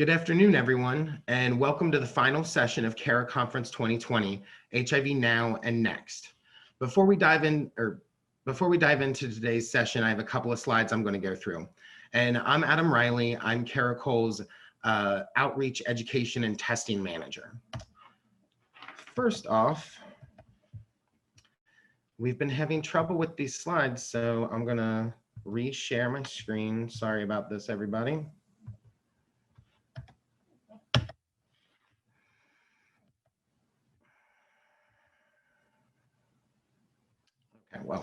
Good afternoon, everyone, and welcome to the final session of CaraConference 2020, HIV Now and Next. Before we dive into today's session, I have a couple of slides I'm going to go through. And I'm Adam Riley. I'm Caracole's Outreach, Education, and Testing Manager. First off, we've been having trouble with these slides, so I'm going to re-share my screen. Sorry about this, everybody. Okay, well,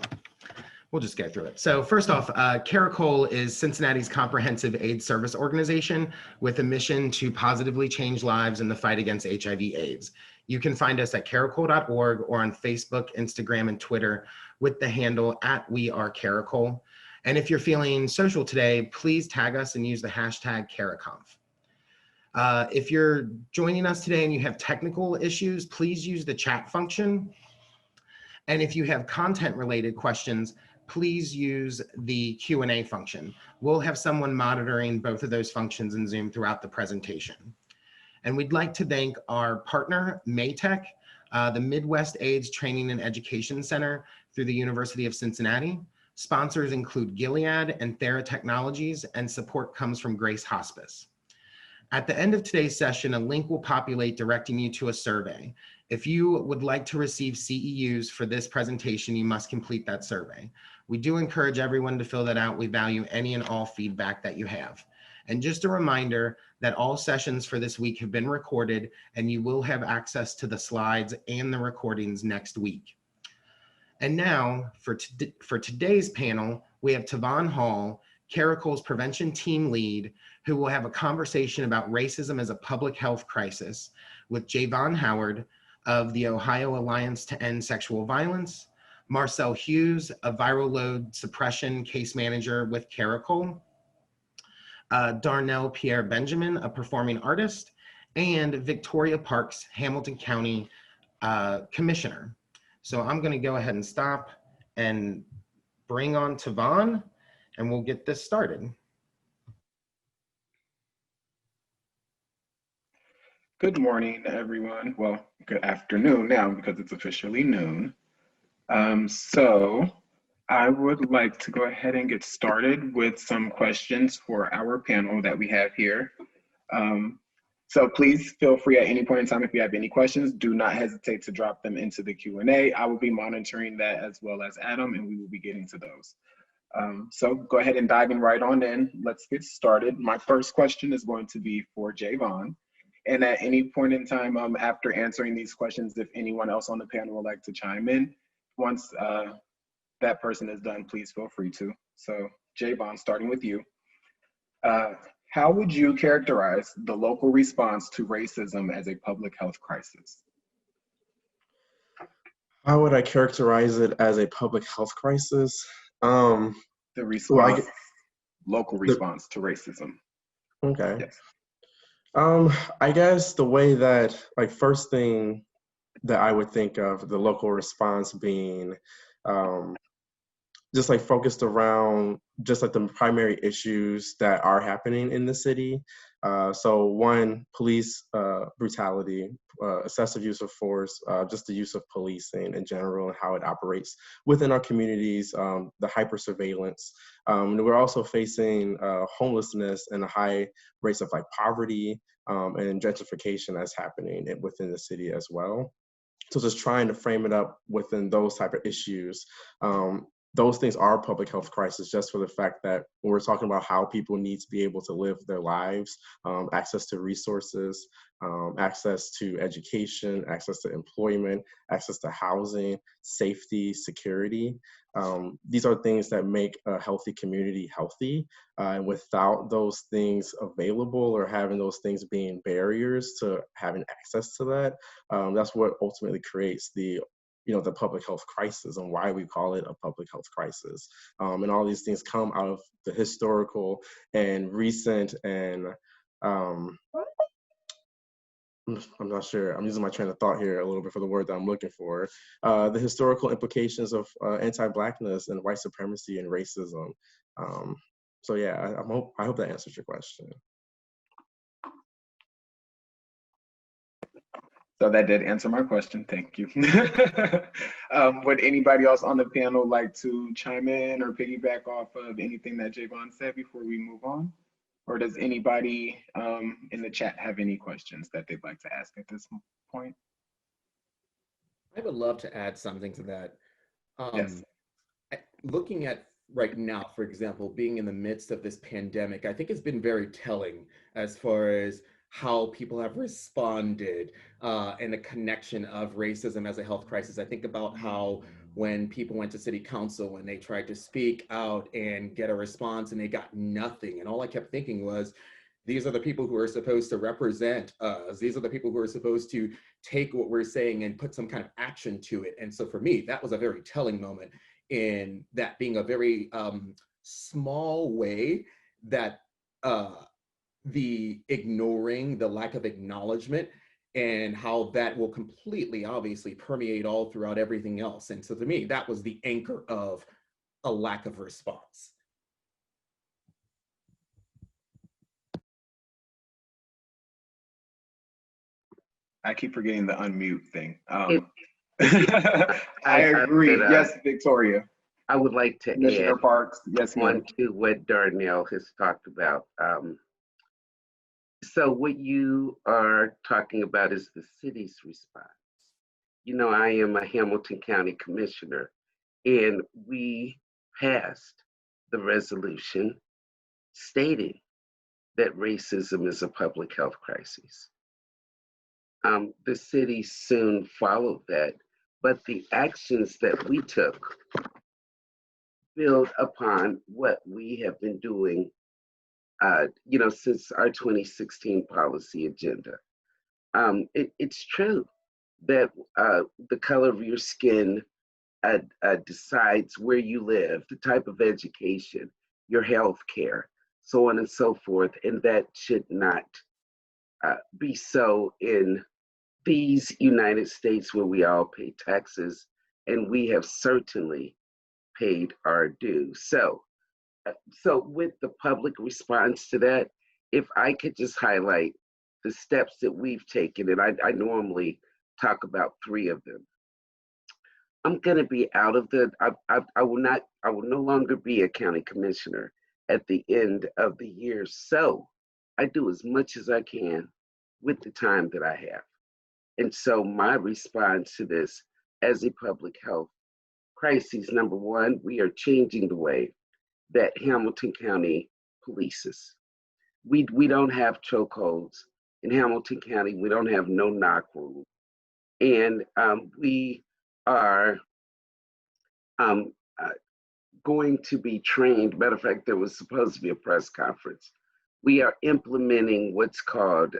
we'll just go through it. So first off, Caracole is Cincinnati's comprehensive AIDS service organization with a mission to positively change lives in the fight against HIV/AIDS. You can find us at caracole.org or on Facebook, Instagram, and Twitter with the handle @WeAreCaracole. And if you're feeling social today, please tag us and use the hashtag CaraConf. If you're joining us today and you have technical issues, please use the chat function. And if you have content-related questions, please use the Q&A function. We'll have someone monitoring both of those functions in Zoom throughout the presentation. And we'd like to thank our partner, Maytech, the Midwest AIDS Training and Education Center through the University of Cincinnati. Sponsors include Gilead and Thera Technologies, and support comes from Grace Hospice. At the end of today's session, a link will populate directing you to a survey. If you would like to receive CEUs for this presentation, you must complete that survey. We do encourage everyone to fill that out. We value any and all feedback that you have. And just a reminder that all sessions for this week have been recorded, and you will have access to the slides and the recordings next week. And now for today's panel, we have Tavon Hall, Caracole's prevention team lead, who will have a conversation about racism as a public health crisis with Javon Howard of the Ohio Alliance to End Sexual Violence, Marcel Hughes, a viral load suppression case manager with Caracole, Darnell Pierre Benjamin, a performing artist, and Victoria Parks, Hamilton County Commissioner. So I'm going to go ahead and stop and bring on Tavon, and we'll get this started. Good morning, everyone. Well, good afternoon now because it's officially noon. So I would like to go ahead and get started with some questions for our panel that we have here. So please feel free at any point in time if you have any questions, do not hesitate to drop them into the Q&A. I will be monitoring that as well as Adam, and we will be getting to those. So go ahead and diving right on in. Let's get started. My first question is going to be for Javon. And at any point in time after answering these questions, if anyone else on the panel would like to chime in, once that person is done, please feel free to. So Javon, starting with you. How would you characterize the local response to racism as a public health crisis? How would I characterize it as a public health crisis? The response, local response to racism. Okay. Yes. I guess the way that, first thing that I would think of the local response being just focused around just the primary issues that are happening in the city. So one, police brutality, excessive use of force, just the use of policing in general and how it operates within our communities, the hyper surveillance. We're also facing homelessness and high rates of poverty and gentrification that's happening within the city as well. So just trying to frame it up within those type of issues. Those things are a public health crisis just for the fact that when we're talking about how people need to be able to live their lives, access to resources, access to education, access to employment, access to housing, safety, security. These are things that make a healthy community healthy. And without those things available or having those things being barriers to having access to that, that's what ultimately creates the public health crisis and why we call it a public health crisis. And all these things come out of the historical and recent and I'm not sure, I'm using my train of thought here a little bit for the word that I'm looking for. The historical implications of anti-Blackness and white supremacy and racism. So yeah, I hope that answers your question. So that did answer my question. Thank you. Would anybody else on the panel like to chime in or piggyback off of anything that Javon said before we move on? Or does anybody in the chat have any questions that they'd like to ask at this point? I would love to add something to that. Yes. Looking at right now, for example, being in the midst of this pandemic, I think it's been very telling as far as how people have responded and the connection of racism as a health crisis. I think about how when people went to city council and they tried to speak out and get a response and they got nothing. And all I kept thinking was, these are the people who are supposed to represent us. These are the people who are supposed to take what we're saying and put some kind of action to it. And so for me, that was a very telling moment in that being a very small way that the ignoring, the lack of acknowledgement, and how that will completely, obviously, permeate all throughout everything else. And so to me, that was the anchor of a lack of response. I keep forgetting the unmute thing. I agree. would, Yes, Victoria. I would like to Commissioner add Parks. Yes, ma'am. on to what Darnell has talked about. So what you are talking about is the city's response. You know, I am a Hamilton County Commissioner, and we passed the resolution stating that racism is a public health crisis. The city soon followed that, but the actions that we took build upon what we have been doing, you know, since our 2016 policy agenda. It's true that the color of your skin decides where you live, the type of education, your health care, so on and so forth, and that should not be so in these United States where we all pay taxes, and we have certainly paid our due. So with the public response to that, if I could just highlight the steps that we've taken, and I normally talk about 3 of them. I'm gonna be out of the, I will no longer be a county commissioner at the end of the year. So I do as much as I can with the time that I have. And so my response to this as a public health crisis, number 1, we are changing the way that Hamilton County polices. We don't have chokeholds. In Hamilton County, we don't have no knock rule. And we are going to be trained. Matter of fact, there was supposed to be a press conference. We are implementing what's called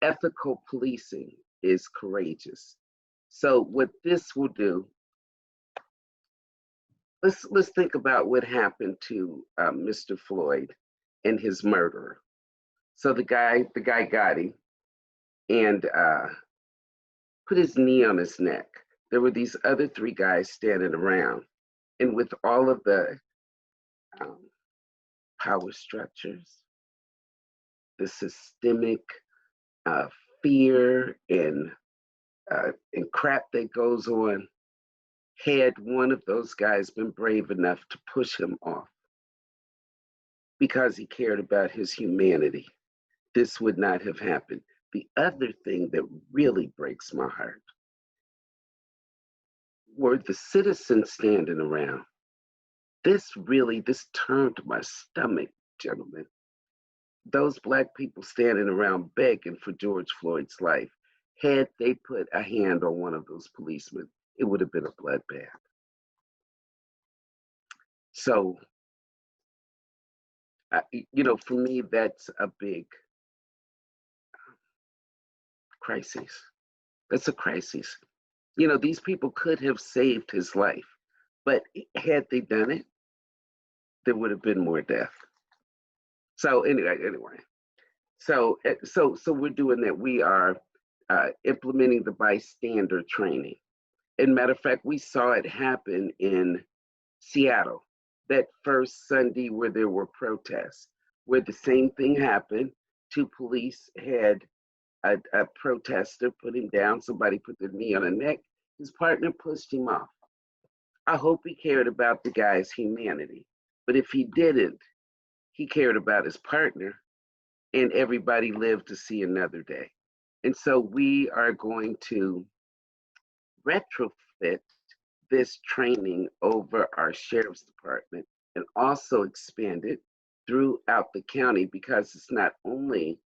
ethical policing is courageous. So what this will do, let's think about what happened to Mr. Floyd and his murderer. So the guy got him and put his knee on his neck. There were these other 3 guys standing around, and with all of the power structures, the systemic fear and crap that goes on, had one of those guys been brave enough to push him off because he cared about his humanity, this would not have happened. The other thing that really breaks my heart were the citizens standing around. This turned my stomach, gentlemen. Those Black people standing around begging for George Floyd's life. Had they put a hand on one of those policemen, it would have been a bloodbath. So, you know, for me, that's a big crisis. That's a crisis. You know, these people could have saved his life, but had they done it, there would have been more death. So anyway, so we're doing that. We are implementing the bystander training. And matter of fact, we saw it happen in Seattle, that first Sunday where there were protests, where the same thing happened. 2 police had a protester put him down. Somebody put their knee on his neck. His partner pushed him off. I hope he cared about the guy's humanity. But if he didn't, he cared about his partner, and everybody lived to see another day. And so we are going to retrofit this training over our sheriff's department and also expand it throughout the county, because it's not only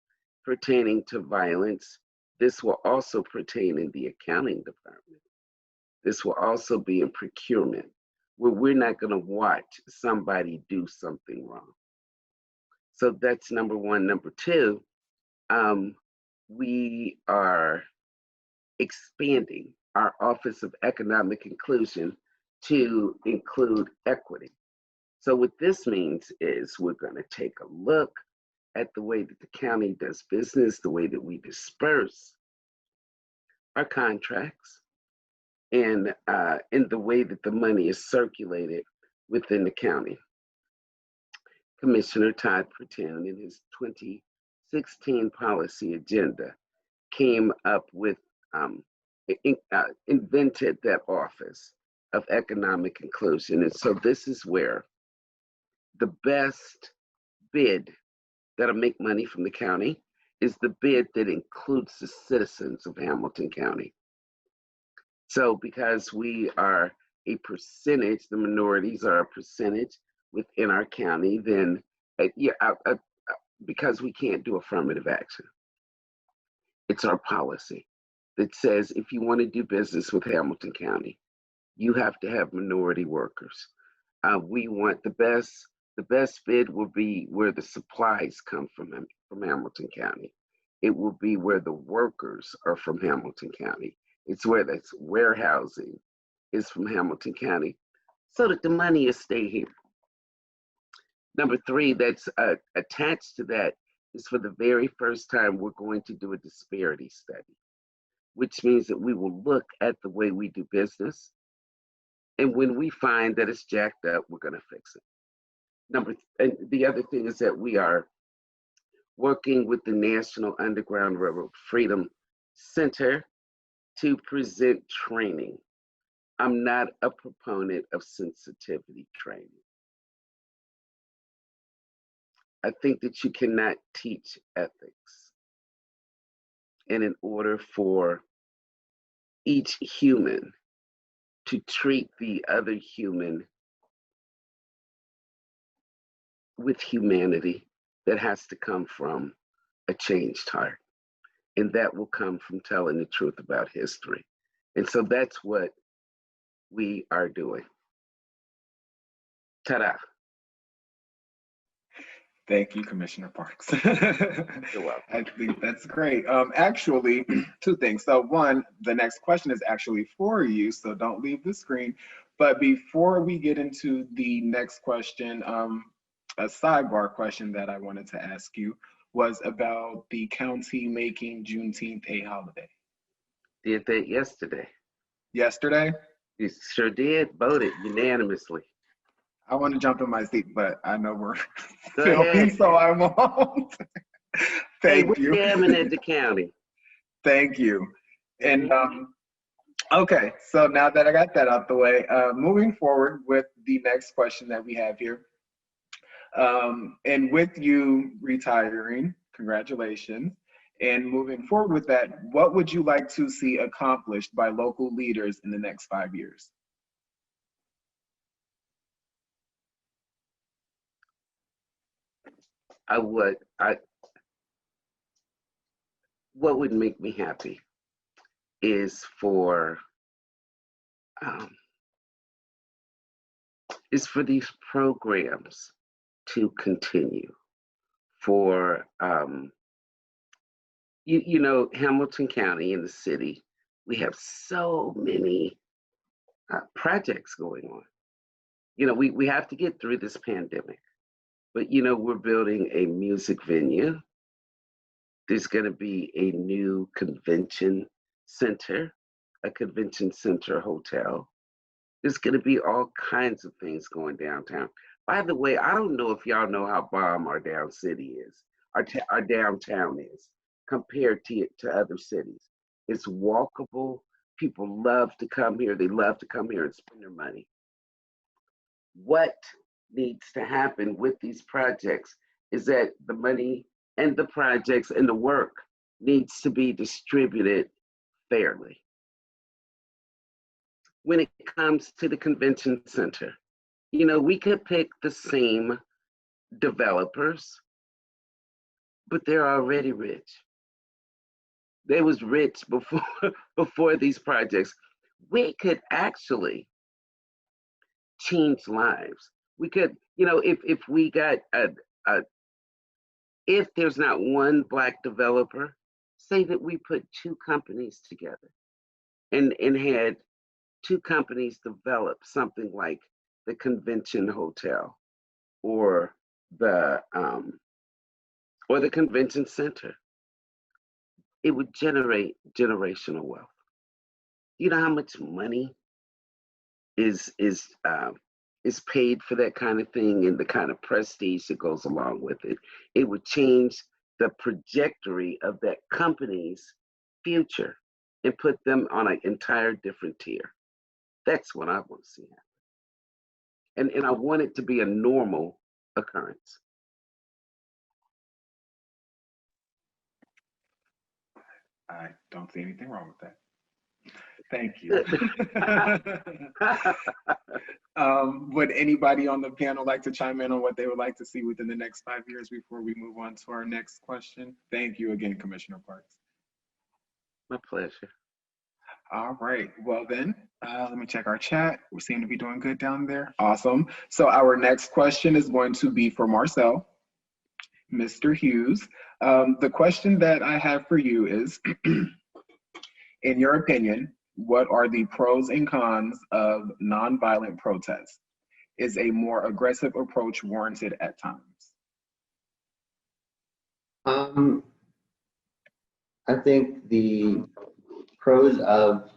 pertaining to violence, this will also pertain in the accounting department. This will also be in procurement, where we're not going to watch somebody do something wrong. So that's number one. Number two, we are expanding our Office of Economic Inclusion to include equity. So what this means is we're going to take a look at the way that the county does business, the way that we disperse our contracts, and in the way that the money is circulated within the county. Commissioner Todd Pertin, in his 2016 policy agenda, came up with, invented that Office of Economic Inclusion. And so this is where the best bid that'll make money from the county is the bid that includes the citizens of Hamilton County. So because we are a percentage, the minorities are a percentage within our county, then because we can't do affirmative action. It's our policy that says if you want to do business with Hamilton County, you have to have minority workers. We want the best bid will be where the supplies come from Hamilton County. It will be where the workers are from Hamilton County. It's where that's warehousing is from Hamilton County, so that the money is stay here. Number three, that's attached to that is for the very first time, we're going to do a disparity study, which means that we will look at the way we do business. And when we find that it's jacked up, we're going to fix it. And the other thing is that we are working with the National Underground Railroad Freedom Center to present training. I'm not a proponent of sensitivity training. I think that you cannot teach ethics. And in order for each human to treat the other human with humanity, that has to come from a changed heart. And that will come from telling the truth about history. And so that's what we are doing. Ta-da. Thank you, Commissioner Parks. You're welcome. I think that's great. Actually, two things. So one, the next question is actually for you, so don't leave the screen. But before we get into the next question, a sidebar question that I wanted to ask you was about the county making Juneteenth a holiday. Did that yesterday. Yesterday? You sure did. Voted unanimously. I want to jump in my seat, but I know we're Go filming, ahead. so I won't. Hey, Thank you. we're jamming at the county. Thank you. And okay, so now that I got that out the way, moving forward with the next question that we have here. And with you retiring, congratulations. And moving forward with that, what would you like to see accomplished by local leaders in the next 5 years? What would make me happy is for these programs to continue, for you know, Hamilton County and the city, we have so many projects going on. You know, we have to get through this pandemic, but you know, we're building a music venue. There's going to be a new convention center, a convention center hotel. There's going to be all kinds of things going downtown. By the way, I don't know if y'all know how bomb our down city is, our downtown is. compared to other cities. It's walkable. People love to come here. They love to come here and spend their money. What needs to happen with these projects is that the money and the projects and the work needs to be distributed fairly. When it comes to the convention center, you know, we could pick the same developers, but they're already rich. They was rich before these projects. We could actually change lives. We could, you know, if we got if there's not one Black developer, say that we put two companies together and had two companies develop something like the convention hotel or the convention center. It would generate generational wealth. You know how much money is paid for that kind of thing and the kind of prestige that goes along with it. It would change the trajectory of that company's future and put them on an entire different tier. That's what I want to see happen. And I want it to be a normal occurrence. I don't see anything wrong with that. Thank you. Would anybody on the panel like to chime in on what they would like to see within the next 5 years before we move on to our next question? Thank you again, Commissioner Parks. My pleasure. All right, well then, let me check our chat. We seem to be doing good down there. Awesome. So our next question is going to be for Marcel. Mr. Hughes, the question that I have for you is, in your opinion, what are the pros and cons of nonviolent protests? Is a more aggressive approach warranted at times? I think the pros of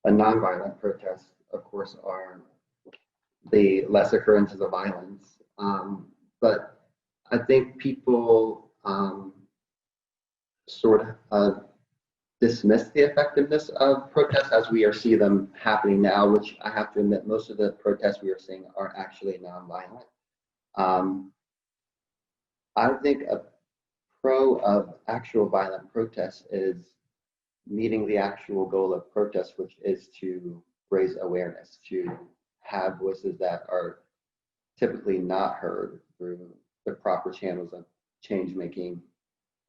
a nonviolent protest, of course, are the less occurrences of violence. But I think people sort of dismiss the effectiveness of protests as we see them happening now, which I have to admit, most of the protests we are seeing are actually nonviolent. I think a pro of actual violent protests is meeting the actual goal of protest, which is to raise awareness, to have voices that are typically not heard through the proper channels of change-making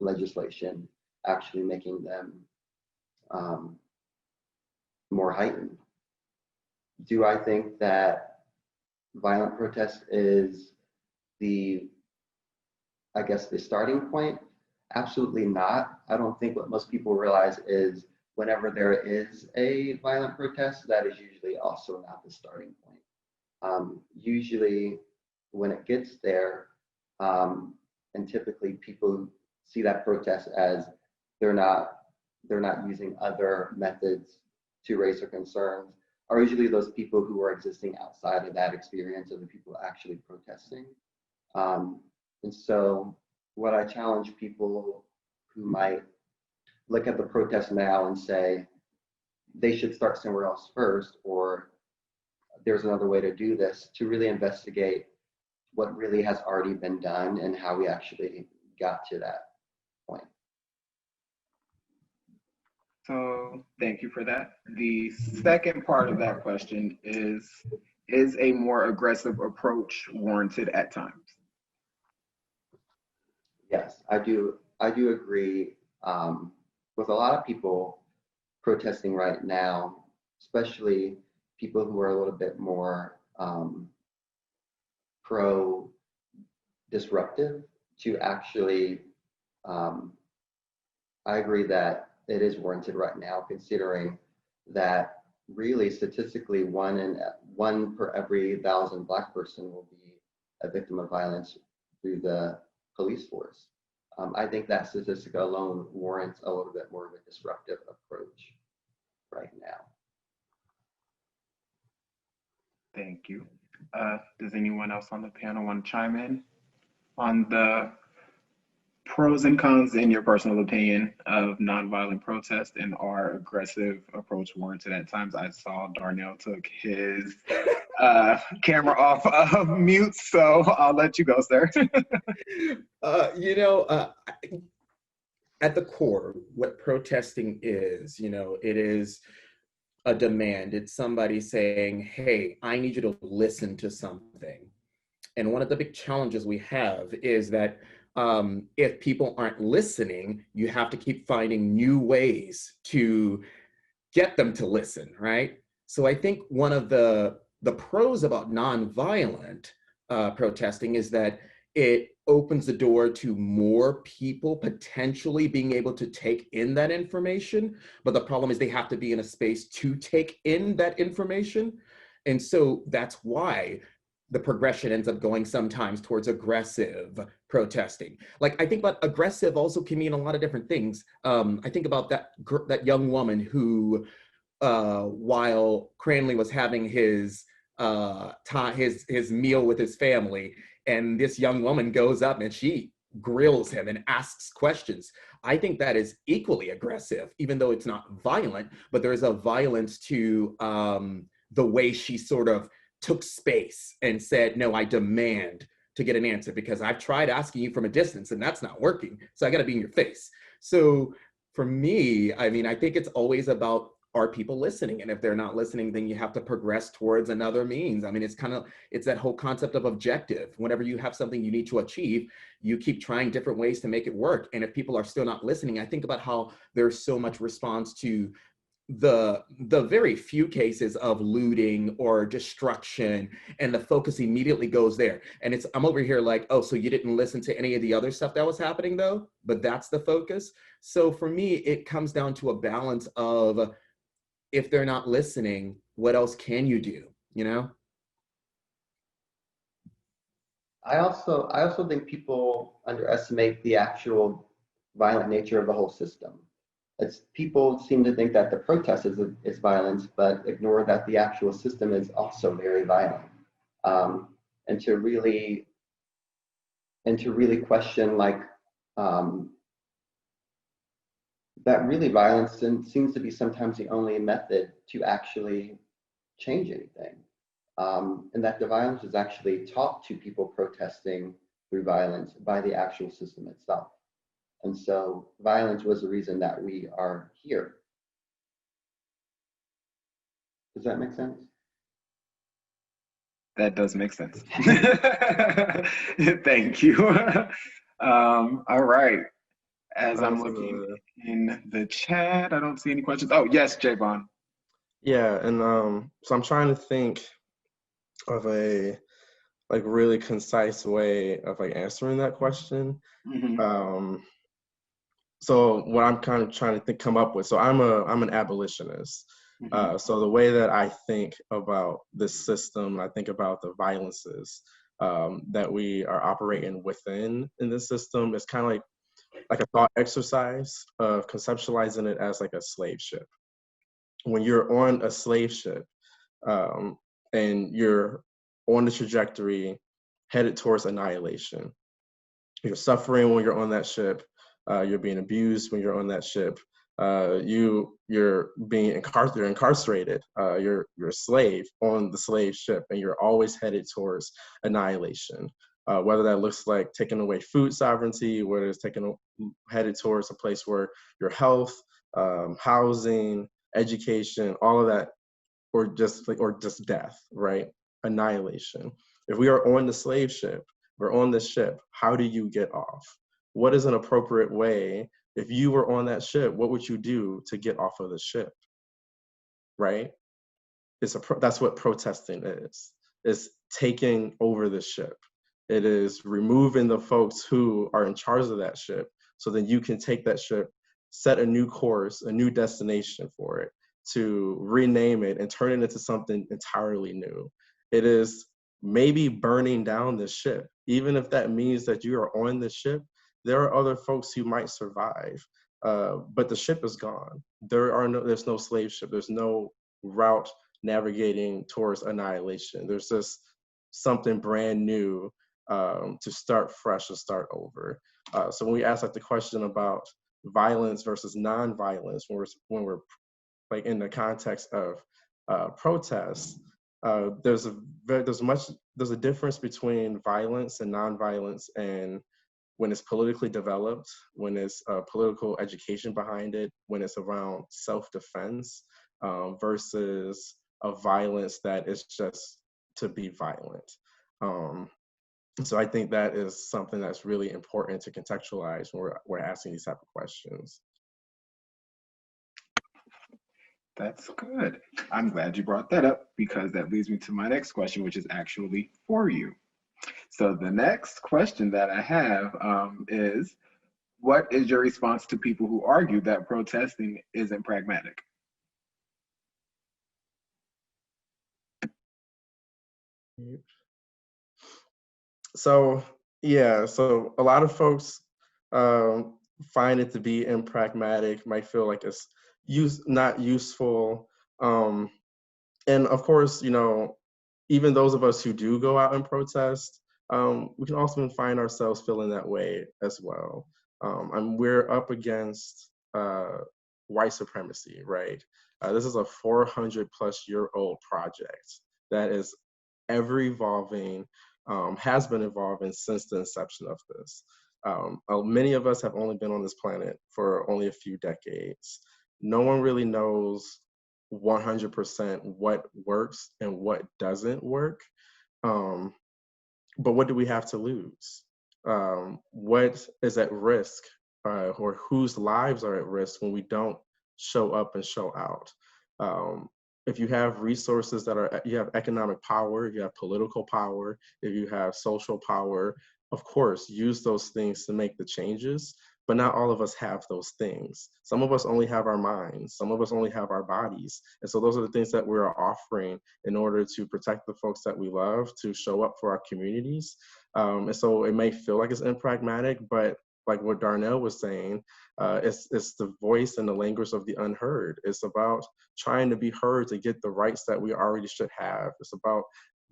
legislation, actually making them more heightened. Do I think that violent protest is the starting point? Absolutely not. I don't think what most people realize is whenever there is a violent protest, that is usually also not the starting point. Usually when it gets there, and typically people see that protest as they're not using other methods to raise their concerns, are usually those people who are existing outside of that experience of the people actually protesting. And so what I challenge people who might look at the protest now and say they should start somewhere else first, or there's another way to do this, to really investigate what really has already been done and how we actually got to that point. So thank you for that. The second part of that question is a more aggressive approach warranted at times? Yes, I do agree with a lot of people protesting right now, especially people who are a little bit more pro-disruptive, to actually, I agree that it is warranted right now, considering that really statistically one per every 1,000 Black person will be a victim of violence through the police force. I think that statistic alone warrants a little bit more of a disruptive approach right now. Thank you. Does anyone else on the panel want to chime in on the pros and cons in your personal opinion of nonviolent protest and our aggressive approach warranted at times. I saw Darnell took his camera off of mute, so I'll let you go, sir. You know, at the core, what protesting is, you know, it is a demand. It's somebody saying, hey, I need you to listen to something. And one of the big challenges we have is that if people aren't listening, you have to keep finding new ways to get them to listen, right? So I think one of the pros about nonviolent protesting is that it opens the door to more people potentially being able to take in that information. But the problem is they have to be in a space to take in that information. And so that's why the progression ends up going sometimes towards aggressive protesting. Like I think about aggressive also can mean a lot of different things. I think about that young woman who, while Cranley was having his meal with his family, and this young woman goes up and she grills him and asks questions. I think that is equally aggressive, even though it's not violent, but there's a violence to the way she sort of took space and said, no, I demand to get an answer because I've tried asking you from a distance and that's not working. So I got to be in your face. So for me, I mean, I think it's always about, are people listening? And if they're not listening, then you have to progress towards another means. I mean, it's that whole concept of objective. Whenever you have something you need to achieve, you keep trying different ways to make it work. And if people are still not listening, I think about how there's so much response to the very few cases of looting or destruction, and the focus immediately goes there. And I'm over here like, oh, so you didn't listen to any of the other stuff that was happening though, but that's the focus. So for me, it comes down to a balance of, if they're not listening, what else can you do, you know? I also think people underestimate the actual violent nature of the whole system. People seem to think that the protest is violence, but ignore that the actual system is also very violent. And to really question like that really violence seems to be sometimes the only method to actually change anything. And that the violence is actually taught to people protesting through violence by the actual system itself. And so violence was the reason that we are here. Does that make sense? That does make sense. Thank you. All right. As I'm looking in the chat, I don't see any questions. Oh, yes, Javon. Yeah, and so I'm trying to think of a like really concise way of like answering that question. Mm-hmm. So what I'm kind of trying to come up with. So I'm an abolitionist. Mm-hmm. So the way that I think about this system, I think about the violences that we are operating within in this system is kind of like a thought exercise of conceptualizing it as like a slave ship. When you're on a slave ship and you're on the trajectory headed towards annihilation, you're suffering when you're on that ship, you're being abused when you're on that ship, you're being incarcerated, you're a slave on the slave ship, and you're always headed towards annihilation. Whether that looks like taking away food sovereignty, whether it's headed towards a place where your health, housing, education, all of that, or just death, right? Annihilation. If we are on the slave ship, we're on this ship, how do you get off? What is an appropriate way? If you were on that ship, what would you do to get off of the ship, right? That's what protesting is. It's taking over the ship. It is removing the folks who are in charge of that ship so then you can take that ship, set a new course, a new destination for it, to rename it and turn it into something entirely new. It is maybe burning down the ship. Even if that means that you are on the ship, there are other folks who might survive, but the ship is gone. There's no slave ship. There's no route navigating towards annihilation. There's just something brand new to start fresh and start over. So when we ask like the question about violence versus non-violence, when we're like in the context of protests, there's a difference between violence and non-violence, and when it's politically developed, when it's political education behind it, when it's around self-defense, versus a violence that is just to be violent. So I think that is something that's really important to contextualize when we're asking these type of questions. That's good. I'm glad you brought that up, because that leads me to my next question, which is actually for you. So the next question that I have is, what is your response to people who argue that protesting isn't pragmatic? So yeah, so a lot of folks find it to be unpragmatic, might feel like it's not useful. And of course, you know, even those of us who do go out and protest, we can also find ourselves feeling that way as well. And we're up against white supremacy, right? This is a 400-plus-year-old project that is ever evolving, has been evolving since the inception of this. Many of us have only been on this planet for only a few decades. No one really knows 100% what works and what doesn't work. But what do we have to lose? What is at risk, or whose lives are at risk when we don't show up and show out? If you have resources you have economic power, you have political power, if you have social power, of course, use those things to make the changes, but not all of us have those things. Some of us only have our minds, some of us only have our bodies. And so those are the things that we're offering in order to protect the folks that we love, to show up for our communities. And so it may feel like it's unpragmatic, but like what Darnell was saying, it's the voice and the language of the unheard. It's about trying to be heard to get the rights that we already should have. It's about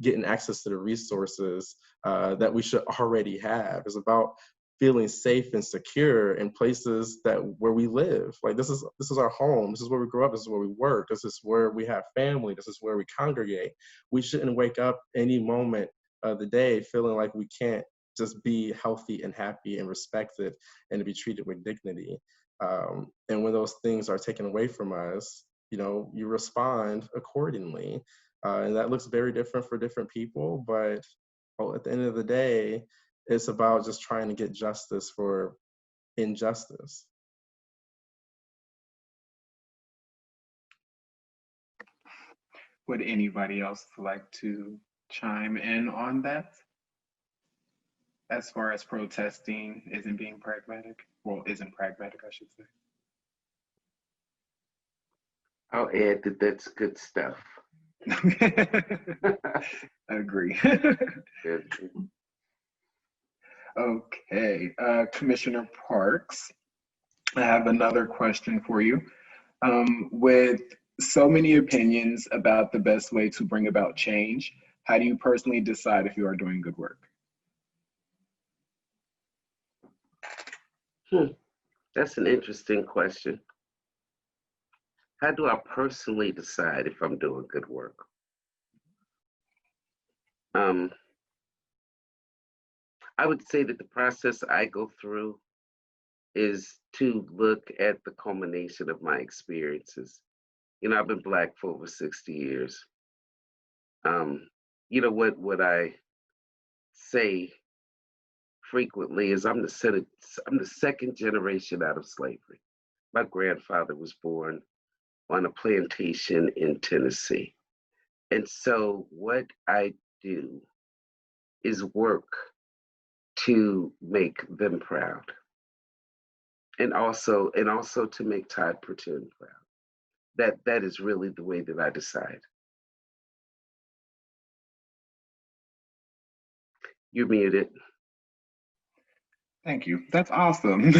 getting access to the resources that we should already have. It's about feeling safe and secure in places where we live. Like this is our home. This is where we grew up. This is where we work. This is where we have family. This is where we congregate. We shouldn't wake up any moment of the day feeling like we can't just be healthy and happy and respected and to be treated with dignity. And when those things are taken away from us, you know, you respond accordingly. And that looks very different for different people, but at the end of the day, it's about just trying to get justice for injustice. Would anybody else like to chime in on that? As far as protesting isn't being pragmatic, well, isn't pragmatic, I should say. I'll add that that's good stuff. I agree. Good. Okay, Commissioner Parks, I have another question for you. With so many opinions about the best way to bring about change, how do you personally decide if you are doing good work? That's an interesting question. How do I personally decide if I'm doing good work? I would say that the process I go through is to look at the culmination of my experiences. You know, I've been Black for over 60 years. You know, what I say frequently is I'm the second generation out of slavery. My grandfather was born on a plantation in Tennessee. And so what I do is work to make them proud. And also to make Todd Pretend proud. That is really the way that I decide. You're muted. Thank you. That's awesome.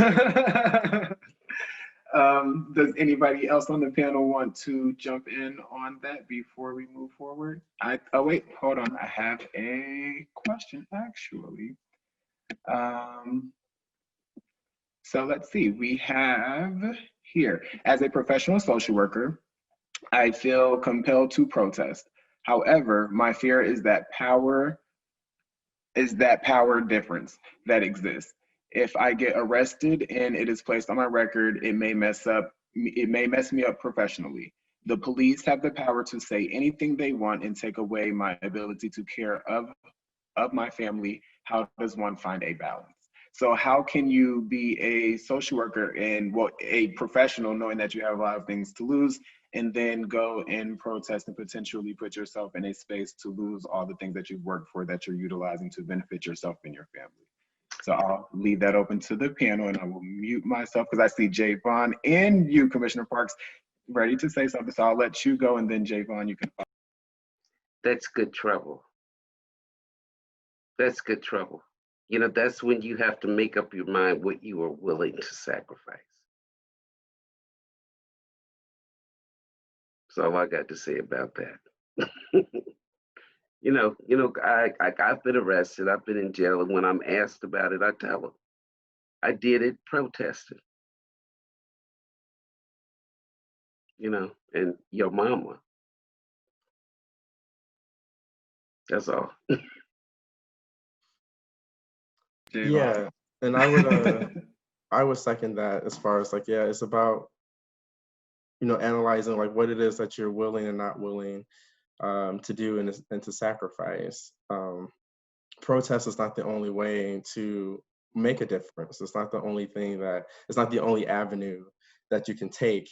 Does anybody else on the panel want to jump in on that before we move forward? Oh wait, hold on. I have a question actually. So let's see, we have here, as a professional social worker, I feel compelled to protest. However, my fear is that power difference that exists. If I get arrested and it is placed on my record, it may mess me up professionally. The police have the power to say anything they want and take away my ability to care of my family. How does one find a balance? So how can you be a social worker and a professional knowing that you have a lot of things to lose, and then go and protest and potentially put yourself in a space to lose all the things that you've worked for that you're utilizing to benefit yourself and your family? So I'll leave that open to the panel, and I will mute myself because I see Javon and you, Commissioner Parks, ready to say something. So I'll let you go, and then Javon, you can. That's good trouble. That's good trouble. You know, that's when you have to make up your mind what you are willing to sacrifice. That's all I got to say about that. I've been arrested, I've been in jail, and when I'm asked about it, I tell them I did it protesting. And your mama. That's all. Yeah, and I would second that as far as like, yeah, it's about, analyzing like what it is that you're willing and not willing to do and to sacrifice. Protest is not the only way to make a difference. It's not the only avenue that you can take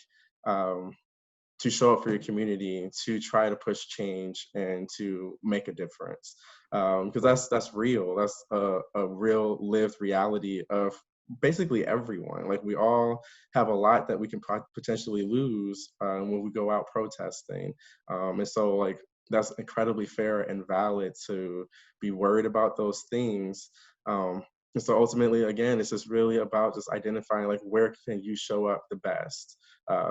to show up for your community, to try to push change and to make a difference. Because that's real. That's a real lived reality of basically everyone. Like, we all have a lot that we can potentially lose when we go out protesting. And so, like, that's incredibly fair and valid to be worried about those things. And so ultimately, again, it's just really about just identifying like where can you show up the best.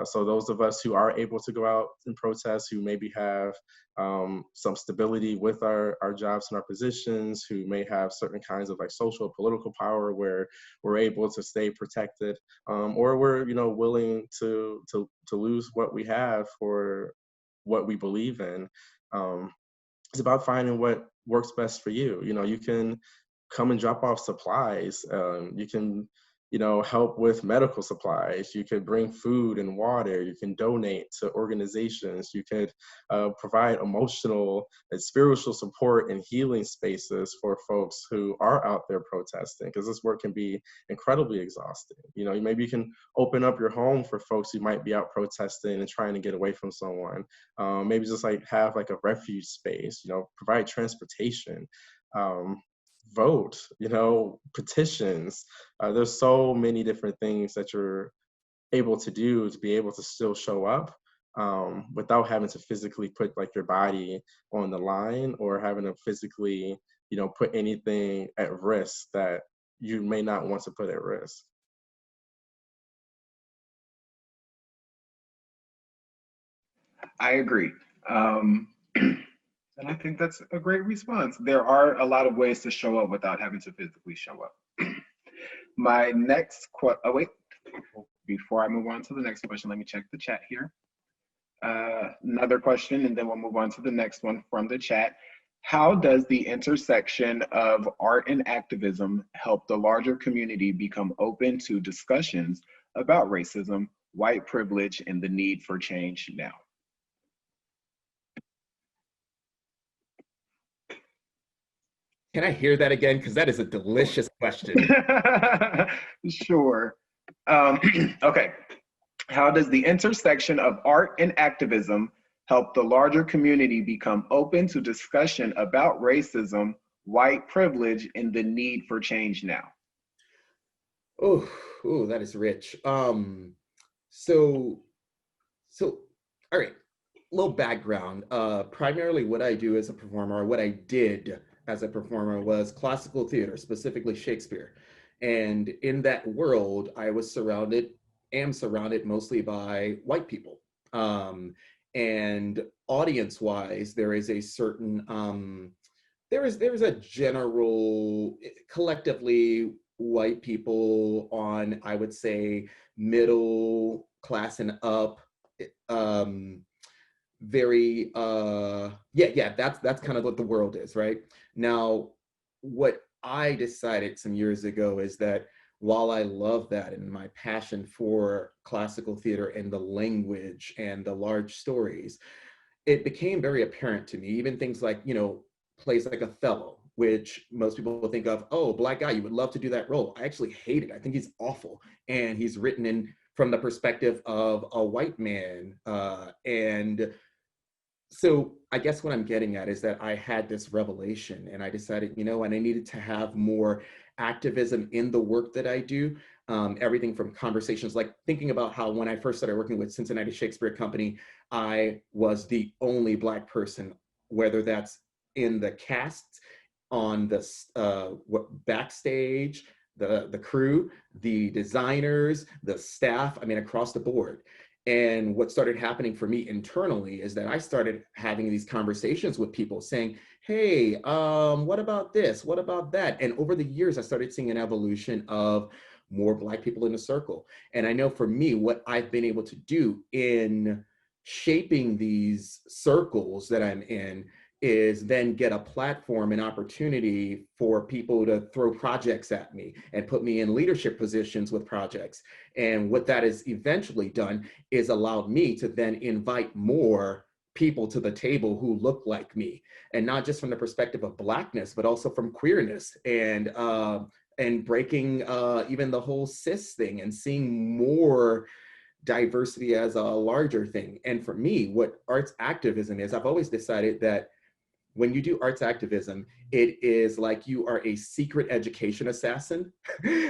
So those of us who are able to go out and protest, who maybe have some stability with our jobs and our positions, who may have certain kinds of like social, political power where we're able to stay protected, or we're willing to lose what we have for what we believe in. It's about finding what works best for you. You can come and drop off supplies. You can, help with medical supplies. You could bring food and water. You can donate to organizations. You could provide emotional and spiritual support and healing spaces for folks who are out there protesting, because this work can be incredibly exhausting. Maybe you can open up your home for folks who might be out protesting and trying to get away from someone. Maybe just like have like a refuge space, provide transportation. Vote, petitions. There's so many different things that you're able to do to be able to still show up without having to physically put like your body on the line, or having to physically, put anything at risk that you may not want to put at risk. I agree. And I think that's a great response. There are a lot of ways to show up without having to physically show up. My next before I move on to the next question, let me check the chat here. Another question, and then we'll move on to the next one from the chat. How does the intersection of art and activism help the larger community become open to discussions about racism, white privilege, and the need for change now? Can I hear that again? Because that is a delicious question. Sure. Okay. How does the intersection of art and activism help the larger community become open to discussion about racism, white privilege, and the need for change now? Oh, that is rich. So, all right, little background. Primarily what I do as a performer, or what I did as a performer, was classical theater, specifically Shakespeare. And in that world, I was surrounded am surrounded mostly by white people. And audience-wise, there is a certain, there is a general, collectively white people on, I would say, middle class and up, um, very, that's kind of what the world is, right? Now, what I decided some years ago is that while I love that and my passion for classical theater and the language and the large stories, it became very apparent to me, even things like, plays like Othello, which most people will think of, oh, black guy, you would love to do that role. I actually hate it. I think he's awful. And he's written in from the perspective of a white man. And so I guess what I'm getting at is that I had this revelation and I decided, and I needed to have more activism in the work that I do. Everything from conversations, like thinking about how when I first started working with Cincinnati Shakespeare Company, I was the only Black person, whether that's in the cast, on the backstage, the crew, the designers, the staff, I mean, across the board. And what started happening for me internally is that I started having these conversations with people saying, hey, what about this? What about that? And over the years, I started seeing an evolution of more Black people in the circle. And I know for me, what I've been able to do in shaping these circles that I'm in is then get a platform and opportunity for people to throw projects at me and put me in leadership positions with projects. And what that has eventually done is allowed me to then invite more people to the table who look like me, and not just from the perspective of Blackness, but also from queerness and breaking even the whole cis thing and seeing more diversity as a larger thing. And for me, what arts activism is, I've always decided that when you do arts activism, it is like you are a secret education assassin.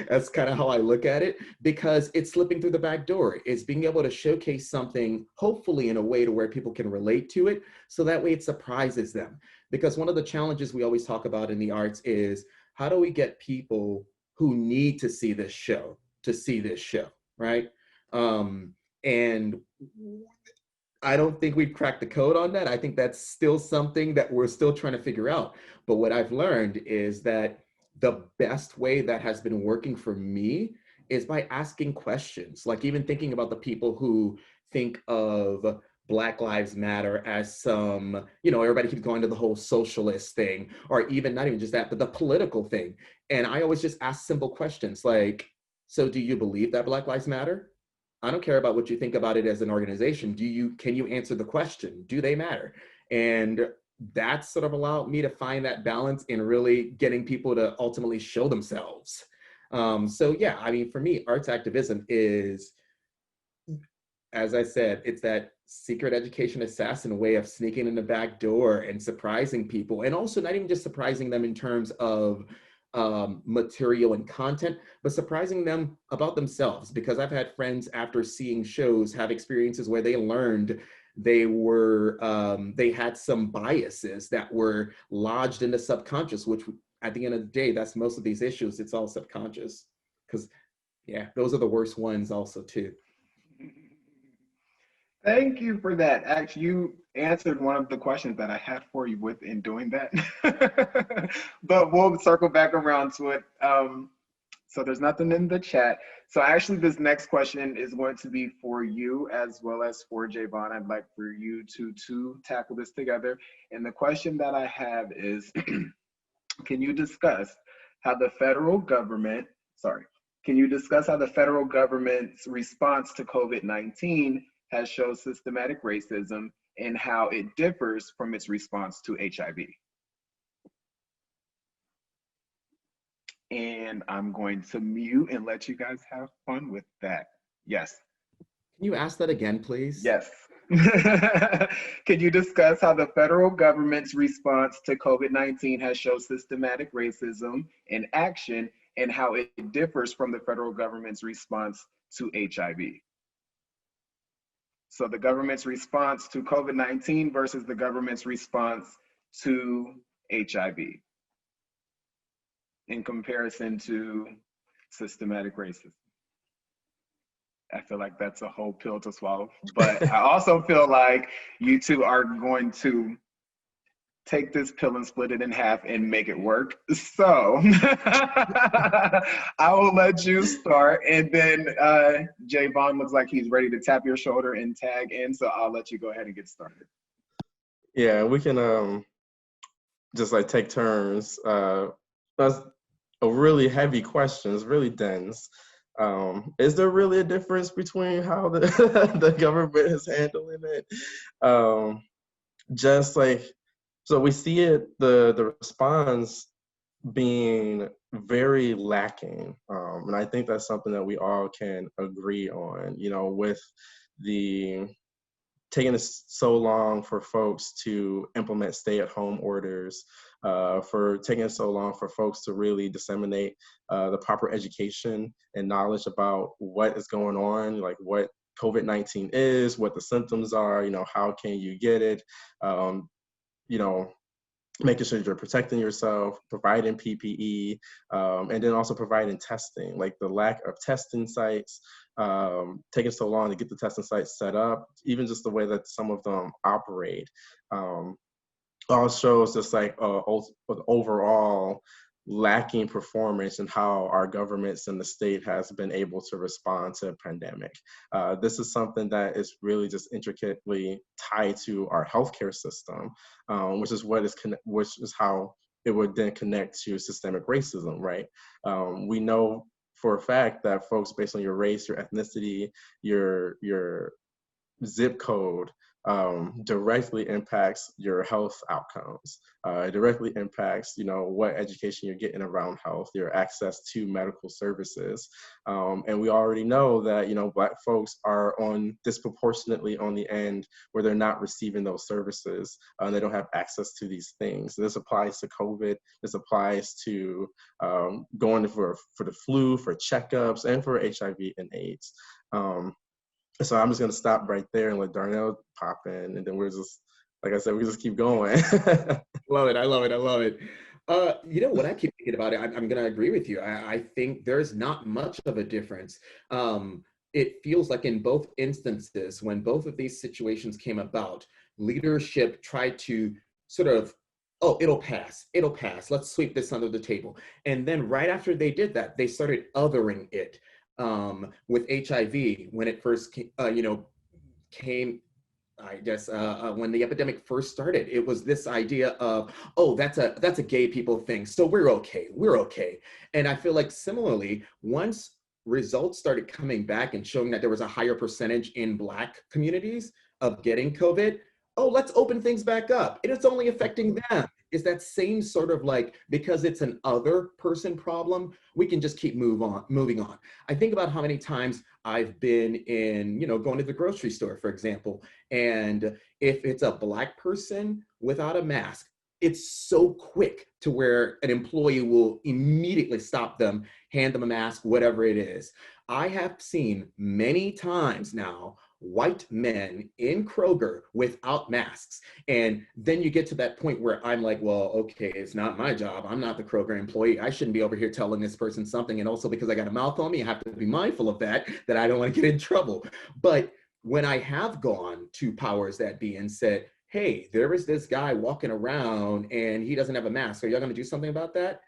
That's kind of how I look at it, because it's slipping through the back door. It's being able to showcase something, hopefully in a way to where people can relate to it, so that way it surprises them. Because one of the challenges we always talk about in the arts is, how do we get people who need to see this show to see this show, right? And I don't think we've cracked the code on that. I think that's still something that we're still trying to figure out. But what I've learned is that the best way that has been working for me is by asking questions, like even thinking about the people who think of Black Lives Matter as some, everybody keeps going to the whole socialist thing, or even not even just that, but the political thing. And I always just ask simple questions like, so do you believe that Black Lives Matter? I don't care about what you think about it as an organization. Can you answer the question? Do they matter? And that's sort of allowed me to find that balance in really getting people to ultimately show themselves. So yeah, I mean, for me, arts activism is, as I said, it's that secret education assassin way of sneaking in the back door and surprising people. And also not even just surprising them in terms of material and content, but surprising them about themselves. Because I've had friends after seeing shows have experiences where they learned they had some biases that were lodged in the subconscious, which at the end of the day, that's most of these issues. It's all subconscious, because yeah, those are the worst ones also too. Thank you for that. Actually, you answered one of the questions that I had for you within doing that. But we'll circle back around to it. So there's nothing in the chat. So actually, this next question is going to be for you as well as for Javon. I'd like for you to tackle this together. And the question that I have is, can you discuss how the federal government's response to COVID-19 has shown systematic racism and how it differs from its response to HIV? And I'm going to mute and let you guys have fun with that. Yes. Can you ask that again, please? Yes. Can you discuss how the federal government's response to COVID-19 has shown systematic racism in action and how it differs from the federal government's response to HIV? So the government's response to COVID-19 versus the government's response to HIV in comparison to systematic racism. I feel like that's a whole pill to swallow. But I also feel like you two are going to take this pill and split it in half and make it work. So I will let you start. And then Javon looks like he's ready to tap your shoulder and tag in. So I'll let you go ahead and get started. Yeah, we can just like take turns. That's a really heavy question. It's really dense. Is there really a difference between how the the government is handling it? Just like, so we see it, the response being very lacking. And I think that's something that we all can agree on, you know, with the taking so long for folks to implement stay-at-home orders, for taking so long for folks to really disseminate the proper education and knowledge about what is going on, like what COVID-19 is, what the symptoms are, you know, how can you get it, you know, making sure you're protecting yourself, providing PPE, and then also providing testing, like the lack of testing sites, taking so long to get the testing sites set up, even just the way that some of them operate, all shows just like overall lacking performance in how our governments and the state has been able to respond to a pandemic. This is something that is really just intricately tied to our healthcare system, which is how it would then connect to systemic racism, right? We know for a fact that folks, based on your race, your ethnicity, your zip code, directly impacts your health outcomes. It directly impacts, you know, what education you're getting around health, your access to medical services. And we already know that, you know, Black folks are disproportionately on the end where they're not receiving those services, and they don't have access to these things. This applies to COVID. This applies to going for the flu, for checkups, and for HIV and AIDS. So I'm just gonna stop right there and let Darnell pop in, and then we're just, like I said, we just keep going. Love it. I love it. I love it. You know, when I keep thinking about it, I'm going to agree with you. I think there's not much of a difference. It feels like in both instances, when both of these situations came about, leadership tried to sort of, oh, it'll pass. It'll pass. Let's sweep this under the table. And then right after they did that, they started othering it. With HIV, when it first came, I guess, when the epidemic first started, it was this idea of, oh, that's a gay people thing, so we're okay. And I feel like similarly, once results started coming back and showing that there was a higher percentage in Black communities of getting COVID, oh, let's open things back up, and it's only affecting them. Is that same sort of like, because it's an other person problem, we can just keep moving on. I think about how many times I've been in, you know, going to the grocery store, for example, and if it's a Black person without a mask, it's so quick to where an employee will immediately stop them, hand them a mask, whatever it is. I have seen many times now white men in Kroger without masks. And then you get to that point where I'm like, well, okay, it's not my job. I'm not the Kroger employee. I shouldn't be over here telling this person something. And also because I got a mouth on me, I have to be mindful of that I don't want to get in trouble. But when I have gone to powers that be and said, hey, there is this guy walking around and he doesn't have a mask. Are y'all going to do something about that?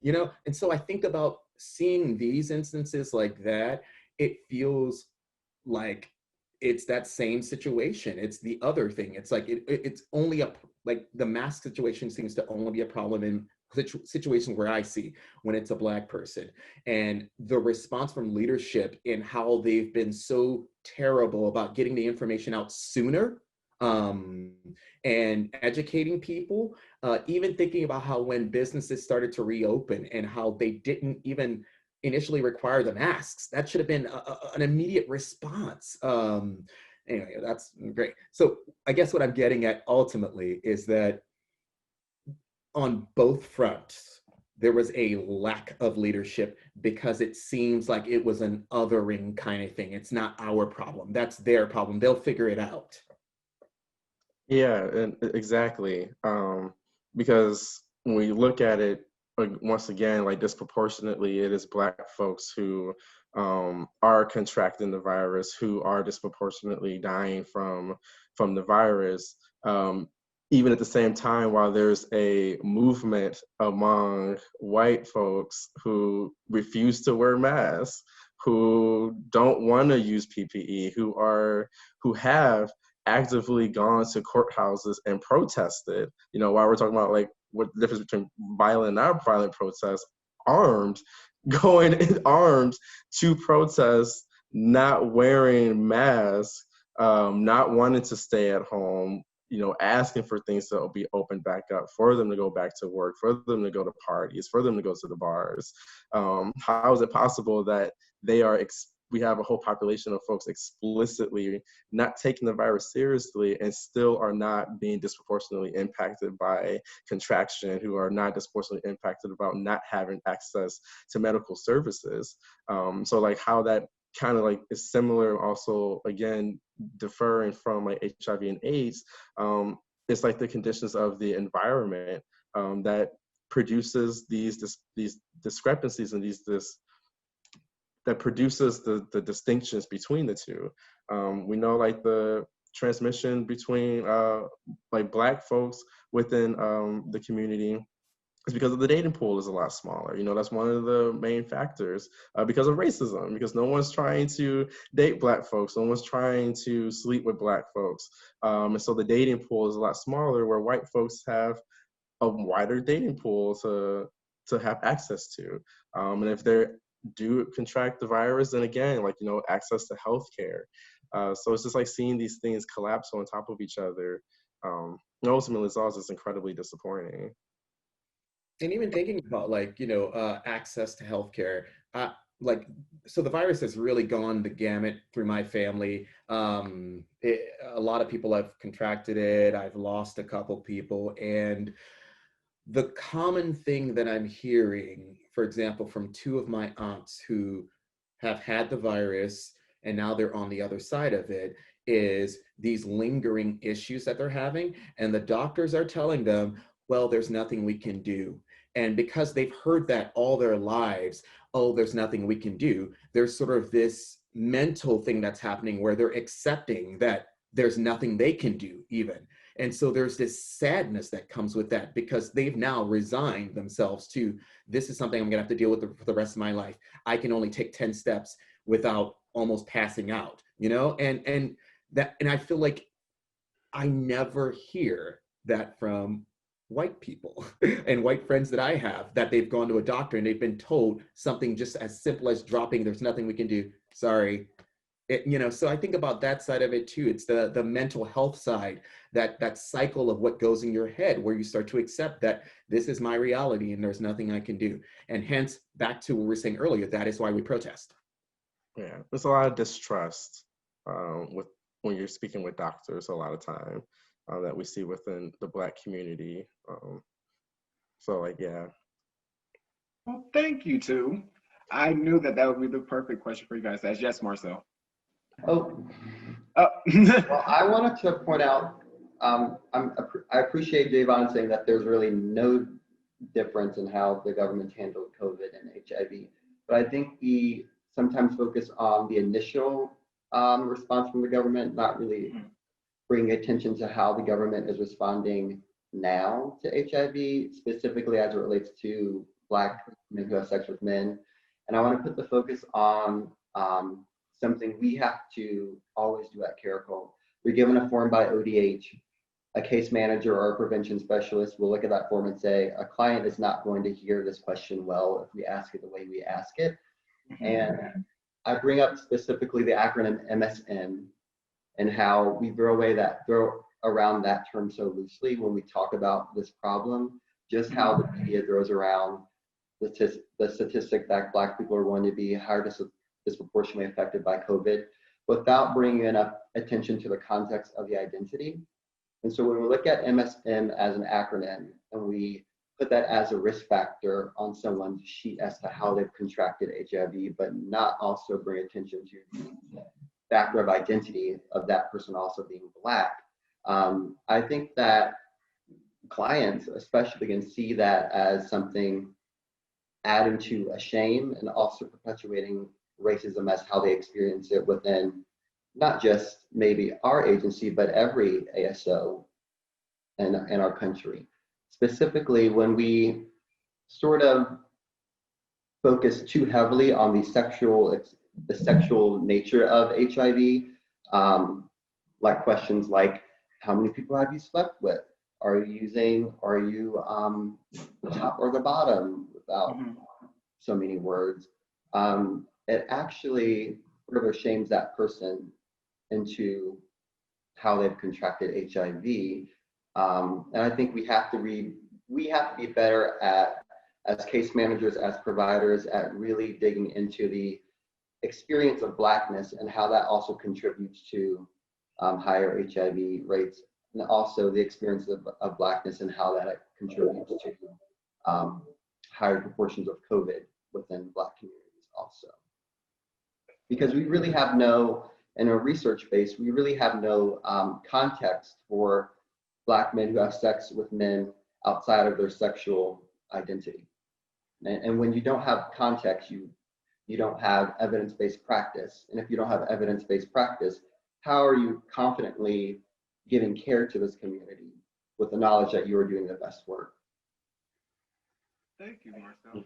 You know? And so I think about seeing these instances like that, it feels like it's that same situation. It's the other thing. It's like, it's only like the mask situation seems to only be a problem in situations where I see when it's a Black person. And the response from leadership in how they've been so terrible about getting the information out sooner, and educating people, even thinking about how when businesses started to reopen and how they didn't even initially require the masks. That should have been an immediate response. Anyway, that's great. So I guess what I'm getting at ultimately is that on both fronts, there was a lack of leadership because it seems like it was an othering kind of thing. It's not our problem. That's their problem. They'll figure it out. Yeah, and exactly. Because when we look at it, once again, like disproportionately, it is Black folks who are contracting the virus, who are disproportionately dying from the virus. Even at the same time, while there's a movement among white folks who refuse to wear masks, who don't want to use PPE, who have actively gone to courthouses and protested. You know, while we're talking about like what the difference between violent and non-violent protests, armed, going in armed to protest, not wearing masks, not wanting to stay at home, you know, asking for things to be opened back up, for them to go back to work, for them to go to parties, for them to go to the bars. How is it possible that we have a whole population of folks explicitly not taking the virus seriously and still are not being disproportionately impacted by contraction, who are not disproportionately impacted about not having access to medical services? So like how that kind of like is similar also, again, differing from like HIV and AIDS, it's like the conditions of the environment that produces these discrepancies and that produces the distinctions between the two. We know like the transmission between like Black folks within the community is because of the dating pool is a lot smaller. You know, that's one of the main factors because of racism, because no one's trying to date Black folks, no one's trying to sleep with Black folks. And so the dating pool is a lot smaller, where white folks have a wider dating pool to have access to. And if they do contract the virus, then again, like, you know, access to healthcare. So it's just like seeing these things collapse on top of each other. And ultimately, it's also just incredibly disappointing. And even thinking about like, you know, access to healthcare, like, so the virus has really gone the gamut through my family. A lot of people have contracted it. I've lost a couple people, and the common thing that I'm hearing, for example, from two of my aunts who have had the virus and now they're on the other side of it, is these lingering issues that they're having. And the doctors are telling them, well, there's nothing we can do. And because they've heard that all their lives, oh, there's nothing we can do, there's sort of this mental thing that's happening where they're accepting that there's nothing they can do even. And so there's this sadness that comes with that, because they've now resigned themselves to, this is something I'm gonna have to deal with for the rest of my life. I can only take 10 steps without almost passing out, you know? And I feel like I never hear that from white people and white friends that I have, that they've gone to a doctor and they've been told something just as simple as dropping, there's nothing we can do, sorry. You know, so I think about that side of it too. It's the mental health side, that cycle of what goes in your head, where you start to accept that this is my reality and there's nothing I can do. And hence, back to what we were saying earlier, that is why we protest. Yeah, there's a lot of distrust with when you're speaking with doctors a lot of time that we see within the Black community. So like, yeah. Well, thank you two. I knew that would be the perfect question for you guys to ask. Yes, Marcel. Oh, Oh. well, I wanted to point out, I appreciate Javon saying that there's really no difference in how the government handled COVID and HIV, but I think we sometimes focus on the initial response from the government, not really bringing attention to how the government is responding now to HIV, specifically as it relates to Black men who have sex with men. And I want to put the focus on something we have to always do at Caracole. We're given a form by ODH. A case manager or a prevention specialist will look at that form and say, a client is not going to hear this question well if we ask it the way we ask it. And I bring up specifically the acronym MSM and how we throw around that term so loosely when we talk about this problem, just how the media throws around the statistic that Black people are going to be disproportionately affected by COVID, without bringing enough attention to the context of the identity. And so when we look at MSM as an acronym and we put that as a risk factor on someone's sheet as to how they've contracted HIV, but not also bring attention to the factor of identity of that person also being Black, I think that clients especially can see that as something adding to a shame and also perpetuating racism as how they experience it within not just maybe our agency, but every ASO in our country. Specifically, when we sort of focus too heavily on the sexual nature of HIV, like questions like, how many people have you slept with? Are you the top or the bottom, without so many words? It actually sort of shames that person into how they've contracted HIV. And I think we have to be better at, as case managers, as providers, at really digging into the experience of Blackness and how that also contributes to higher HIV rates, and also the experience of Blackness and how that contributes to higher proportions of COVID within Black communities also. Because we really have no, in a research base, we really have no context for Black men who have sex with men outside of their sexual identity. And when you don't have context, you don't have evidence-based practice. And if you don't have evidence-based practice, how are you confidently giving care to this community with the knowledge that you are doing the best work? Thank you, Marcel.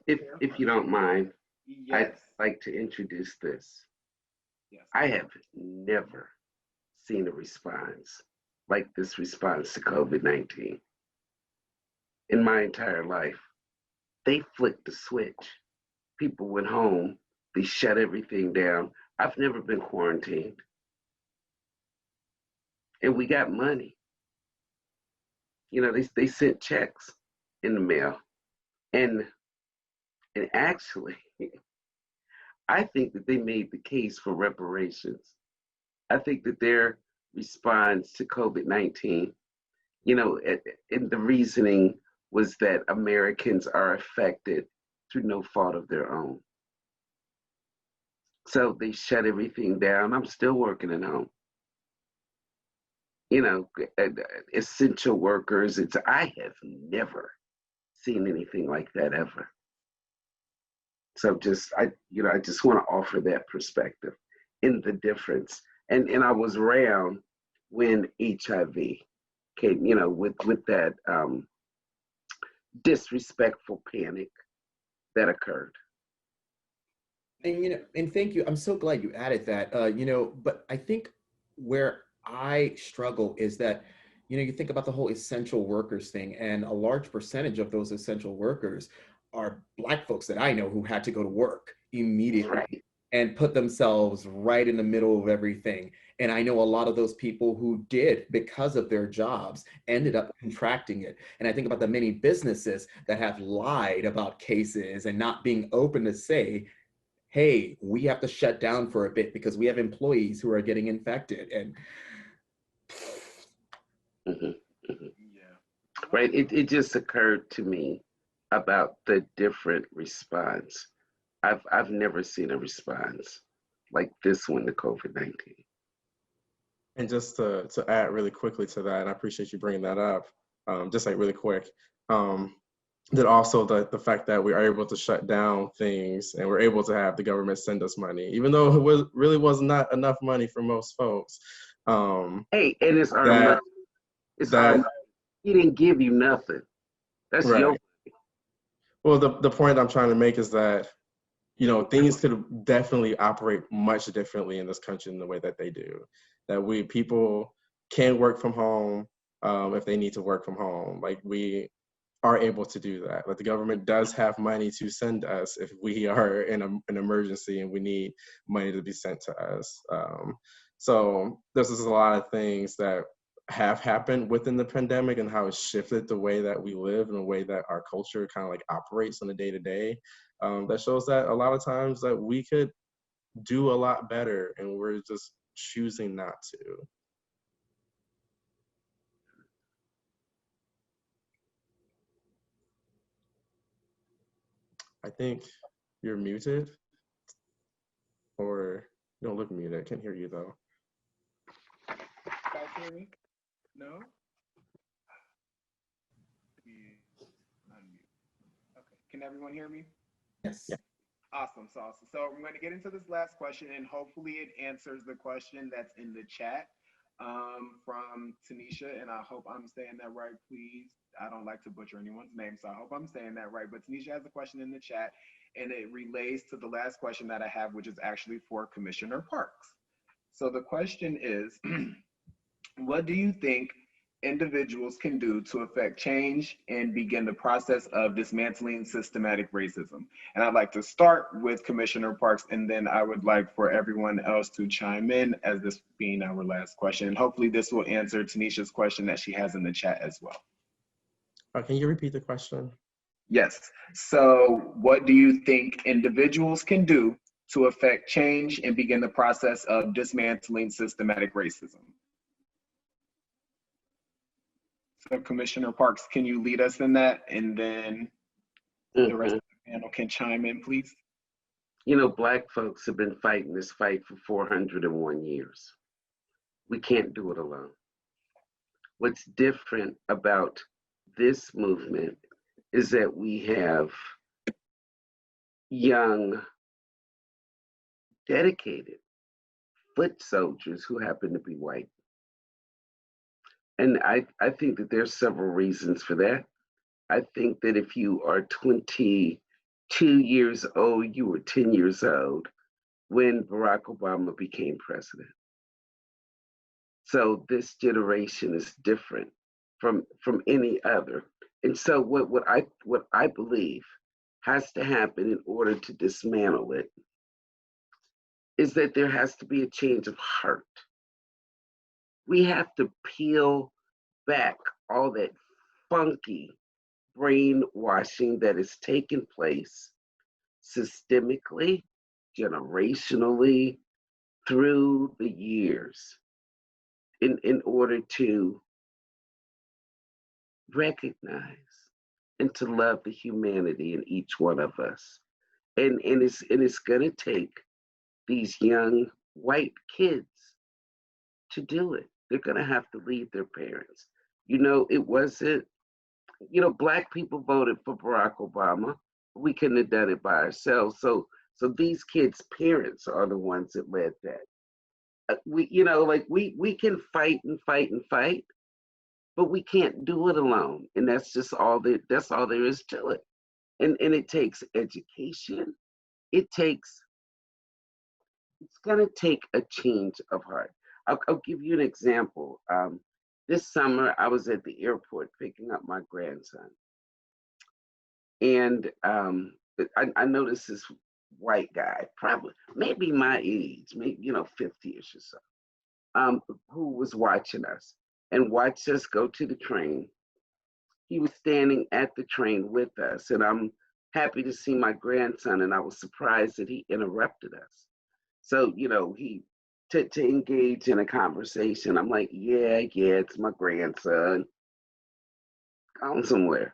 If you don't mind, Yes. I'd like to introduce this. Yes. I have never seen a response like this response to COVID-19 in my entire life. They flicked the switch. People went home. They shut everything down. I've never been quarantined. And we got money. You know, they sent checks in the mail. And actually, I think that they made the case for reparations. I think that their response to COVID-19, you know, and the reasoning was that Americans are affected through no fault of their own. So they shut everything down. I'm still working at home. You know, essential workers, I have never seen anything like that ever. So I just want to offer that perspective in the difference. And I was around when HIV came, you know, with that disrespectful panic that occurred. And and thank you. I'm so glad you added that. But I think where I struggle is that, you think about the whole essential workers thing, and a large percentage of those essential workers are Black folks that I know who had to go to work immediately. Right. And put themselves right in the middle of everything. And I know a lot of those people who did, because of their jobs, ended up contracting it. And I think about the many businesses that have lied about cases and not being open to say, hey, we have to shut down for a bit because we have employees who are getting infected. And Yeah. Right. It just occurred to me about the different response. I've never seen a response like this one to COVID-19. And just to add really quickly to that, and I appreciate you bringing that up, just like really quick, that also the fact that we are able to shut down things and we're able to have the government send us money, even though it really was not enough money for most folks. Hey, and it's our money. It's our money. He didn't give you nothing. That's right. your. Well, the point I'm trying to make is that, things could definitely operate much differently in this country in the way that they do. That people can work from home if they need to work from home. Like, we are able to do that. Like, the government does have money to send us if we are in an emergency and we need money to be sent to us. So there's just a lot of things that have happened within the pandemic and how it shifted the way that we live and the way that our culture kind of like operates on a day-to-day. That shows that a lot of times that we could do a lot better and we're just choosing not to. I think you're muted, or you don't look muted. I can't hear you though. Guys hear me? No? Unmute. Okay. Can everyone hear me? Yes. Yeah. Awesome, so awesome. So I'm going to get into this last question, and hopefully it answers the question that's in the chat from Tanisha, and I hope I'm saying that right, please. I don't like to butcher anyone's name, so I hope I'm saying that right. But Tanisha has a question in the chat, and it relates to the last question that I have, which is actually for Commissioner Parks. So the question is, what do you think individuals can do to affect change and begin the process of dismantling systematic racism? And I'd like to start with Commissioner Parks, and then I would like for everyone else to chime in, as this being our last question. And hopefully this will answer Tanisha's question that she has in the chat as well. Can you repeat the question? Yes. So what do you think individuals can do to affect change and begin the process of dismantling systematic racism? So Commissioner Parks, can you lead us in that? And then the rest of the panel can chime in, please. You know, Black folks have been fighting this fight for 401 years. We can't do it alone. What's different about this movement is that we have young, dedicated foot soldiers who happen to be white. And I think that there's several reasons for that. I think that if you are 22 years old, you were 10 years old when Barack Obama became president. So this generation is different from any other. And so what I believe has to happen in order to dismantle it is that there has to be a change of heart. We have to peel back all that funky brainwashing that has taken place systemically, generationally, through the years in order to recognize and to love the humanity in each one of us. And it's gonna take these young white kids to do it. They're gonna have to leave their parents. You know, it wasn't, you know, Black people voted for Barack Obama. We couldn't have done it by ourselves. So these kids' parents are the ones that led that. We, you know, like we can fight and fight and fight, but we can't do it alone. And that's just all that's all there is to it. And it takes education. It's gonna take a change of heart. I'll give you an example. This summer, I was at the airport picking up my grandson. And I noticed this white guy, probably, maybe my age, maybe, you know, 50-ish or so, who was watching us and watched us go to the train. He was standing at the train with us, and I'm happy to see my grandson, and I was surprised that he interrupted us. So, you know, to engage in a conversation, I'm like, yeah, it's my grandson. Gone somewhere.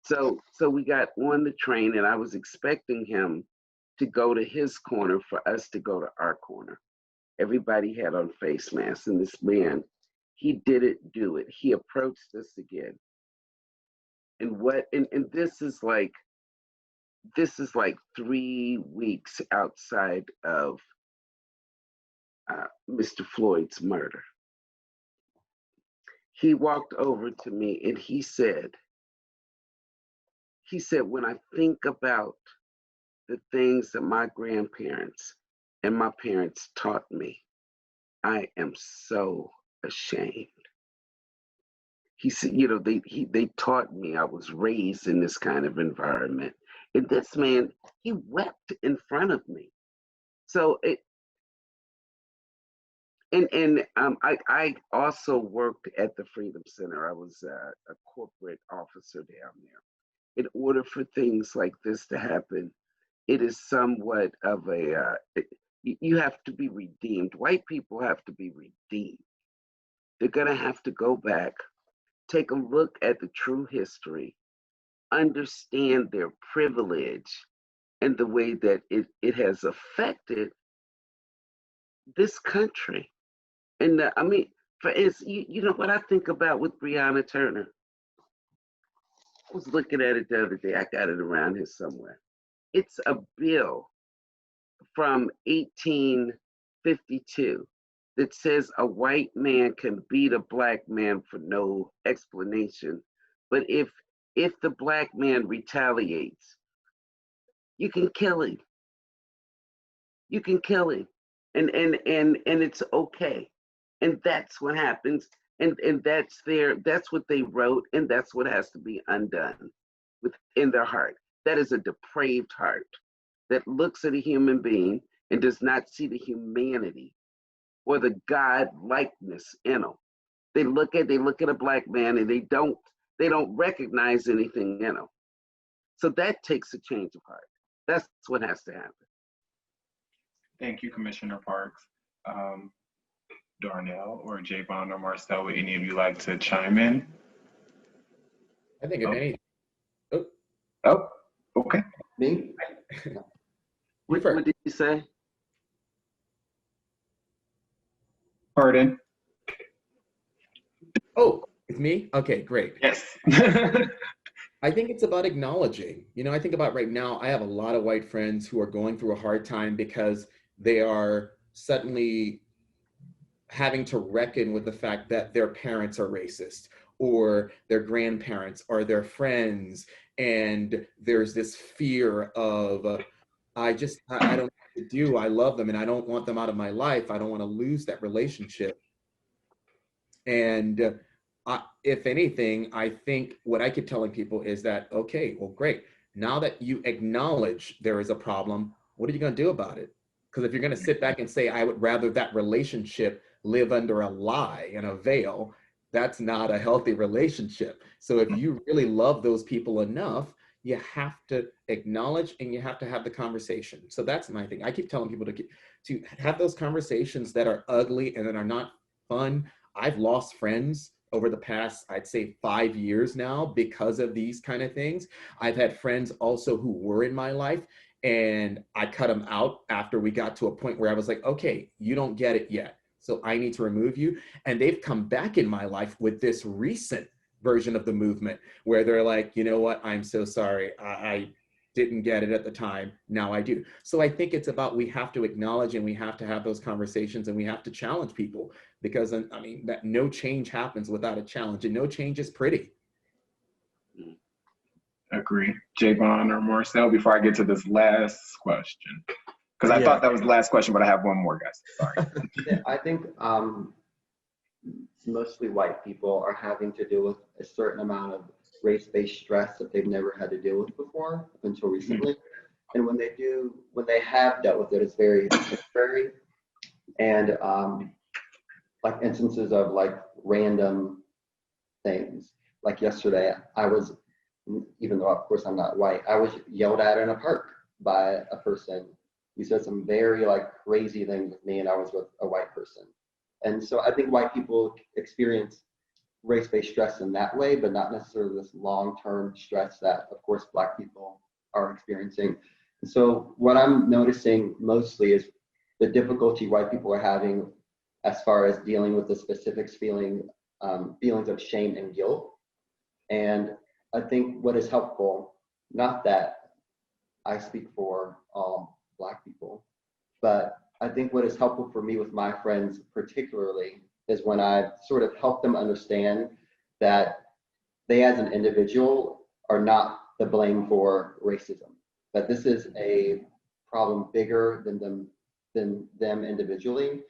So we got on the train, and I was expecting him to go to his corner for us to go to our corner. Everybody had on face masks, and this man, he didn't do it. He approached us again. And this is like 3 weeks outside of Mr. Floyd's murder. He walked over to me and he said, when I think about the things that my grandparents and my parents taught me, I am so ashamed. He said, you know, they taught me, I was raised in this kind of environment. And this man, he wept in front of me. So I also worked at the Freedom Center. I was a corporate officer down there. In order for things like this to happen, it is somewhat of you have to be redeemed. White people have to be redeemed. They're gonna have to go back, take a look at the true history, understand their privilege and the way that it has affected this country. And I mean, for instance, you know what I think about with Breonna Turner? was looking at it the other day. I got it around here somewhere. It's a bill from 1852 that says a white man can beat a black man for no explanation. But if the black man retaliates, you can kill him. You can kill him. And it's okay. And that's what happens. And that's what they wrote, and that's what has to be undone within their heart. That is a depraved heart that looks at a human being and does not see the humanity or the God likeness in them. They look at a black man and they don't recognize anything in him. So that takes a change of heart. That's what has to happen. Thank you, Commissioner Parks. Darnell or Javon or Marcel, would any of you like to chime in? I think if any. Oh, okay. Me? What did you say? Pardon? Oh, it's me? Okay, great. Yes. I think it's about acknowledging. I think about right now, I have a lot of white friends who are going through a hard time because they are suddenly having to reckon with the fact that their parents are racist or their grandparents or their friends. And there's this fear of, I don't know what to do. I love them and I don't want them out of my life. I don't want to lose that relationship. And if anything, I think what I keep telling people is that, okay, well, great. Now that you acknowledge there is a problem, what are you going to do about it? Because if you're going to sit back and say, I would rather that relationship live under a lie and a veil, that's not a healthy relationship. So if you really love those people enough, you have to acknowledge and you have to have the conversation. So that's my thing. I keep telling people to have those conversations that are ugly and that are not fun. I've lost friends over the past, I'd say 5 years now because of these kind of things. I've had friends also who were in my life and I cut them out after we got to a point where I was like, okay, you don't get it yet, so I need to remove you. And they've come back in my life with this recent version of the movement where they're like, you know what, I'm so sorry. I didn't get it at the time. Now I do. So I think it's about, we have to acknowledge and we have to have those conversations and we have to challenge people because I mean, that no change happens without a challenge and no change is pretty. Agree. Javon or Marcel, before I get to this last question, because I thought that was the last question, but I have one more, guys. Sorry. I think mostly white people are having to deal with a certain amount of race-based stress that they've never had to deal with before up until recently. And when they have dealt with it, it's very temporary. And like instances of like random things. Like yesterday, I was, even though of course I'm not white, I was yelled at in a park by a person. He said some very like crazy things with me and I was with a white person. And so I think white people experience race-based stress in that way, but not necessarily this long-term stress that of course Black people are experiencing. And so what I'm noticing mostly is the difficulty white people are having as far as dealing with the specifics feelings of shame and guilt. And I think what is helpful, not that I speak for all Black people, but I think what is helpful for me with my friends particularly is when I sort of help them understand that they as an individual are not the blame for racism, that this is a problem bigger than them individually,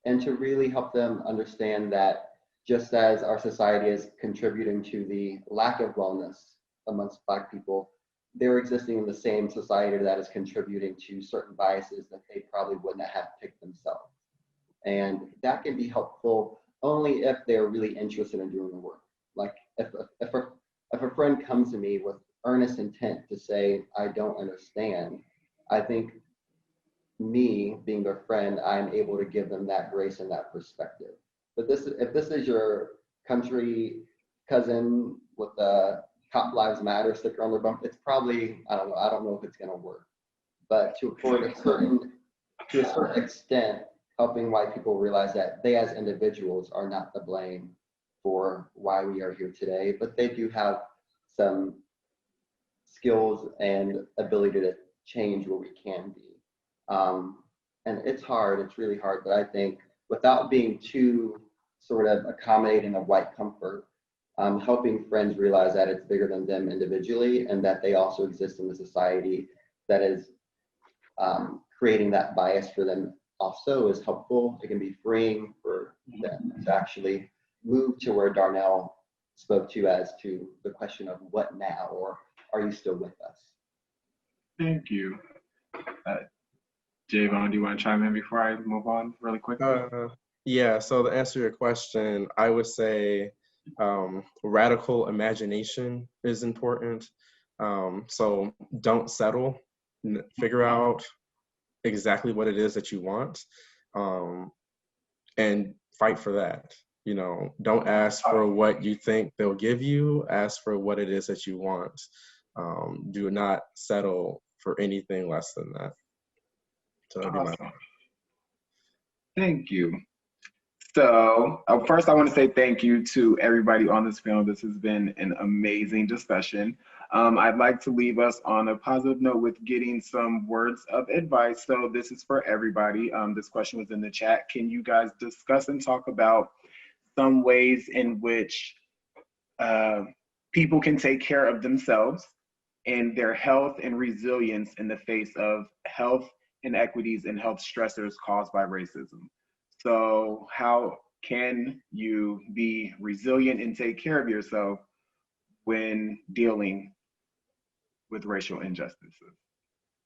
and to really help them understand that just as our society is contributing to the lack of wellness amongst Black people, they're existing in the same society that is contributing to certain biases that they probably wouldn't have picked themselves. And that can be helpful only if they're really interested in doing the work. Like if a friend comes to me with earnest intent to say, I don't understand, I think me being their friend, I'm able to give them that grace and that perspective. But if this is your country cousin with the Cop Lives Matter sticker on their bump, it's probably, I don't know if it's gonna work. But to a certain extent, helping white people realize that they as individuals are not to blame for why we are here today, but they do have some skills and ability to change where we can be. And it's hard, it's really hard, but I think without being too sort of accommodating of white comfort, helping friends realize that it's bigger than them individually and that they also exist in the society that is creating that bias for them also is helpful. It can be freeing for them to actually move to where Darnell spoke to as to the question of what now, or are you still with us? Thank you. Javon, do you want to chime in before I move on really quickly? Yeah, so to answer your question, I would say radical imagination is important. So don't settle, figure out exactly what it is that you want, and fight for that. You know, don't ask for what you think they'll give you, ask for what it is that you want. Do not settle for anything less than that. So that'd be my Awesome. Thank you. So first I want to say thank you to everybody on this panel. This has been an amazing discussion. I'd like to leave us on a positive note with getting some words of advice. So this is for everybody. This question was in the chat. Can you guys discuss and talk about some ways in which people can take care of themselves and their health and resilience in the face of health inequities and health stressors caused by racism? So how can you be resilient and take care of yourself when dealing with racial injustices?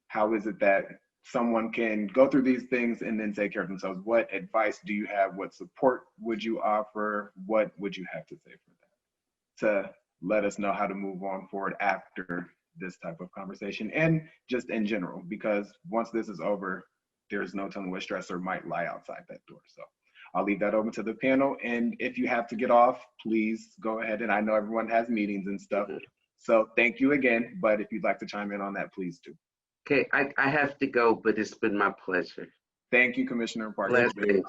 How is it that someone can go through these things and then take care of themselves? What advice do you have? What support would you offer? What would you have to say for that? To let us know how to move on forward after this type of conversation and just in general, because once this is over, there's no telling what stressor might lie outside that door. So I'll leave that open to the panel. And if you have to get off, please go ahead. And I know everyone has meetings and stuff. So thank you again. But if you'd like to chime in on that, please do. Okay, I have to go, but it's been my pleasure. Thank you, Commissioner Parks. Blessings.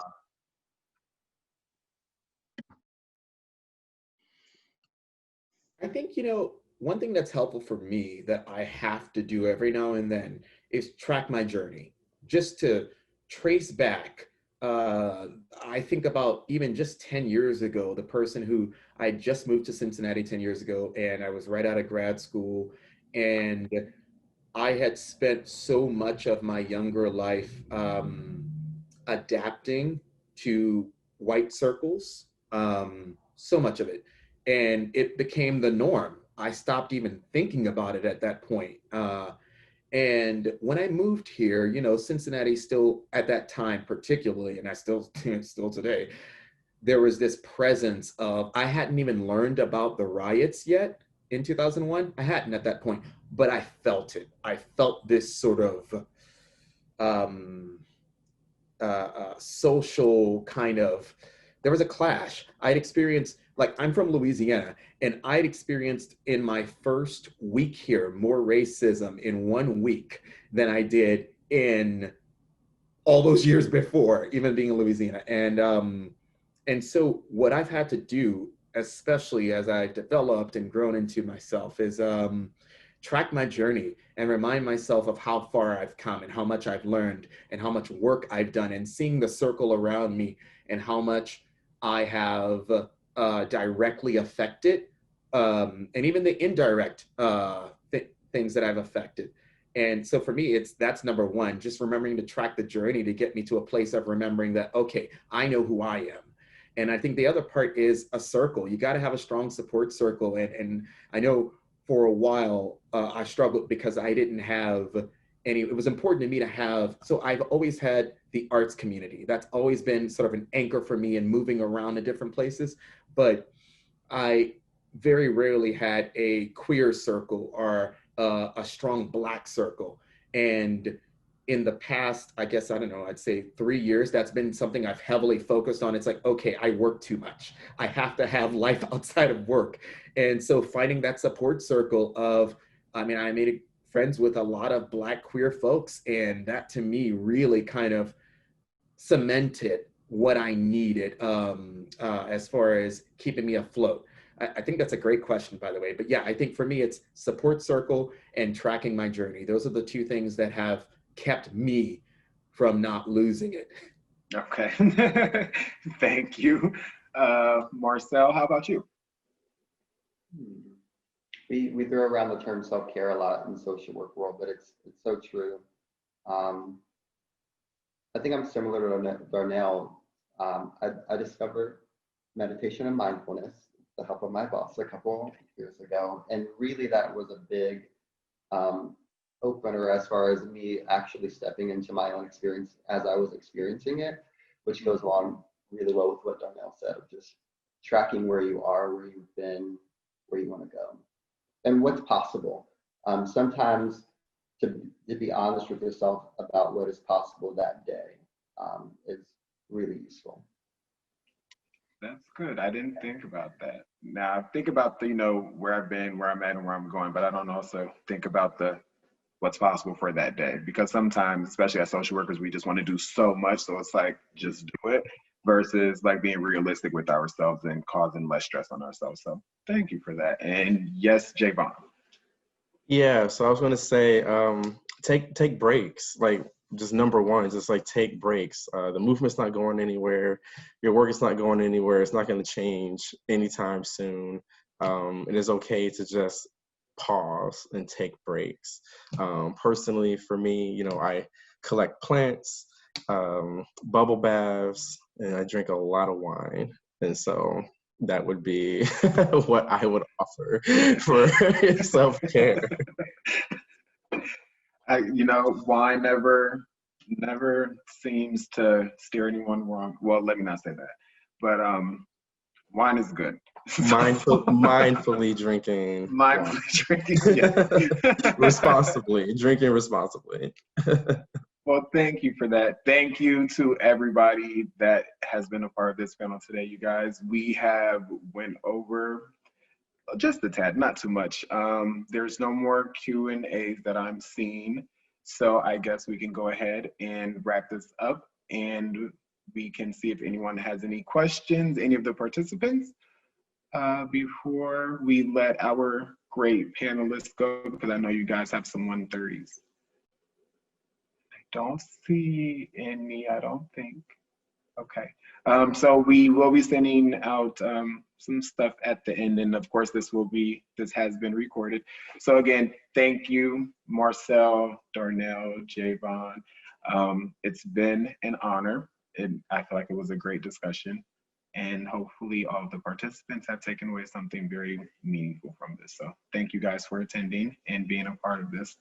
I think, you know, one thing that's helpful for me that I have to do every now and then is track my journey, just to trace back. I think about even just 10 years ago, the person who I just moved to Cincinnati 10 years ago, and I was right out of grad school, and I had spent so much of my younger life adapting to white circles, so much of it. And it became the norm. I stopped even thinking about it at that point. And when I moved here, you know, Cincinnati still at that time particularly, and I still today, there was this presence of, I hadn't even learned about the riots yet in 2001. I hadn't at that point, but I felt it. I felt this sort of social kind of, there was a clash. I'd experienced, like, I'm from Louisiana, and I'd experienced in my first week here more racism in 1 week than I did in all those years before, even being in Louisiana. And so what I've had to do, especially as I've developed and grown into myself, is track my journey and remind myself of how far I've come and how much I've learned and how much work I've done, and seeing the circle around me and how much I have directly affected, and even the indirect things that I've affected. And so for me, that's number one, just remembering to track the journey to get me to a place of remembering that, okay, I know who I am. And I think the other part is a circle. You got to have a strong support circle. And I know for a while, I struggled because I didn't have any, it was important to me to have, so I've always had the arts community. That's always been sort of an anchor for me in moving around to different places. But I very rarely had a queer circle or a strong Black circle. And in the past, I guess, I don't know, I'd say 3 years, that's been something I've heavily focused on. It's like, okay, I work too much. I have to have life outside of work. And so finding that support circle of, I mean, I made friends with a lot of Black queer folks, and that to me really kind of cemented what I needed as far as keeping me afloat. I think that's a great question, by the way. But yeah, I think for me, it's support circle and tracking my journey. Those are the two things that have kept me from not losing it. Okay. Thank you. Marcel, how about you? We throw around the term self-care a lot in the social work world, but it's so true. I think I'm similar to Darnell. I discovered meditation and mindfulness with the help of my boss a couple years ago, and really that was a big opener as far as me actually stepping into my own experience as I was experiencing it, which goes along really well with what Darnell said of just tracking where you are, where you've been, where you want to go, and what's possible. Sometimes to be honest with yourself about what is possible that day is really useful. That's good. I didn't think about that. Now I think about the, where I've been, where I'm at, and where I'm going, but I don't also think about what's possible for that day, because sometimes, especially as social workers, we just want to do so much. So it's like, just do it versus like being realistic with ourselves and causing less stress on ourselves. So thank you for that. And yes, Javon. Yeah, so I was gonna say, take breaks. Like, just number one, just like take breaks. The movement's not going anywhere. Your work is not going anywhere. It's not going to change anytime soon. It is okay to just pause and take breaks. Personally, for me, I collect plants, bubble baths, and I drink a lot of wine. And so that would be what I would offer for self-care. Wine never seems to steer anyone wrong. Well, let me not say that, but wine is good. Mindfully drinking. Drinking, yes. Drinking responsibly. Well, thank you for that. Thank you to everybody that has been a part of this panel today, you guys. We have went over just a tad, not too much. There's no more Q&As that I'm seeing. So I guess we can go ahead and wrap this up, and we can see if anyone has any questions, any of the participants, before we let our great panelists go, because I know you guys have some 130s. I don't see any, I don't think. Okay. So we will be sending out some stuff at the end, and of course this has been recorded. So again, thank you, Marcel, Darnell, Javon. It's been an honor, and I feel like it was a great discussion, and hopefully all of the participants have taken away something very meaningful from this. So thank you guys for attending and being a part of this.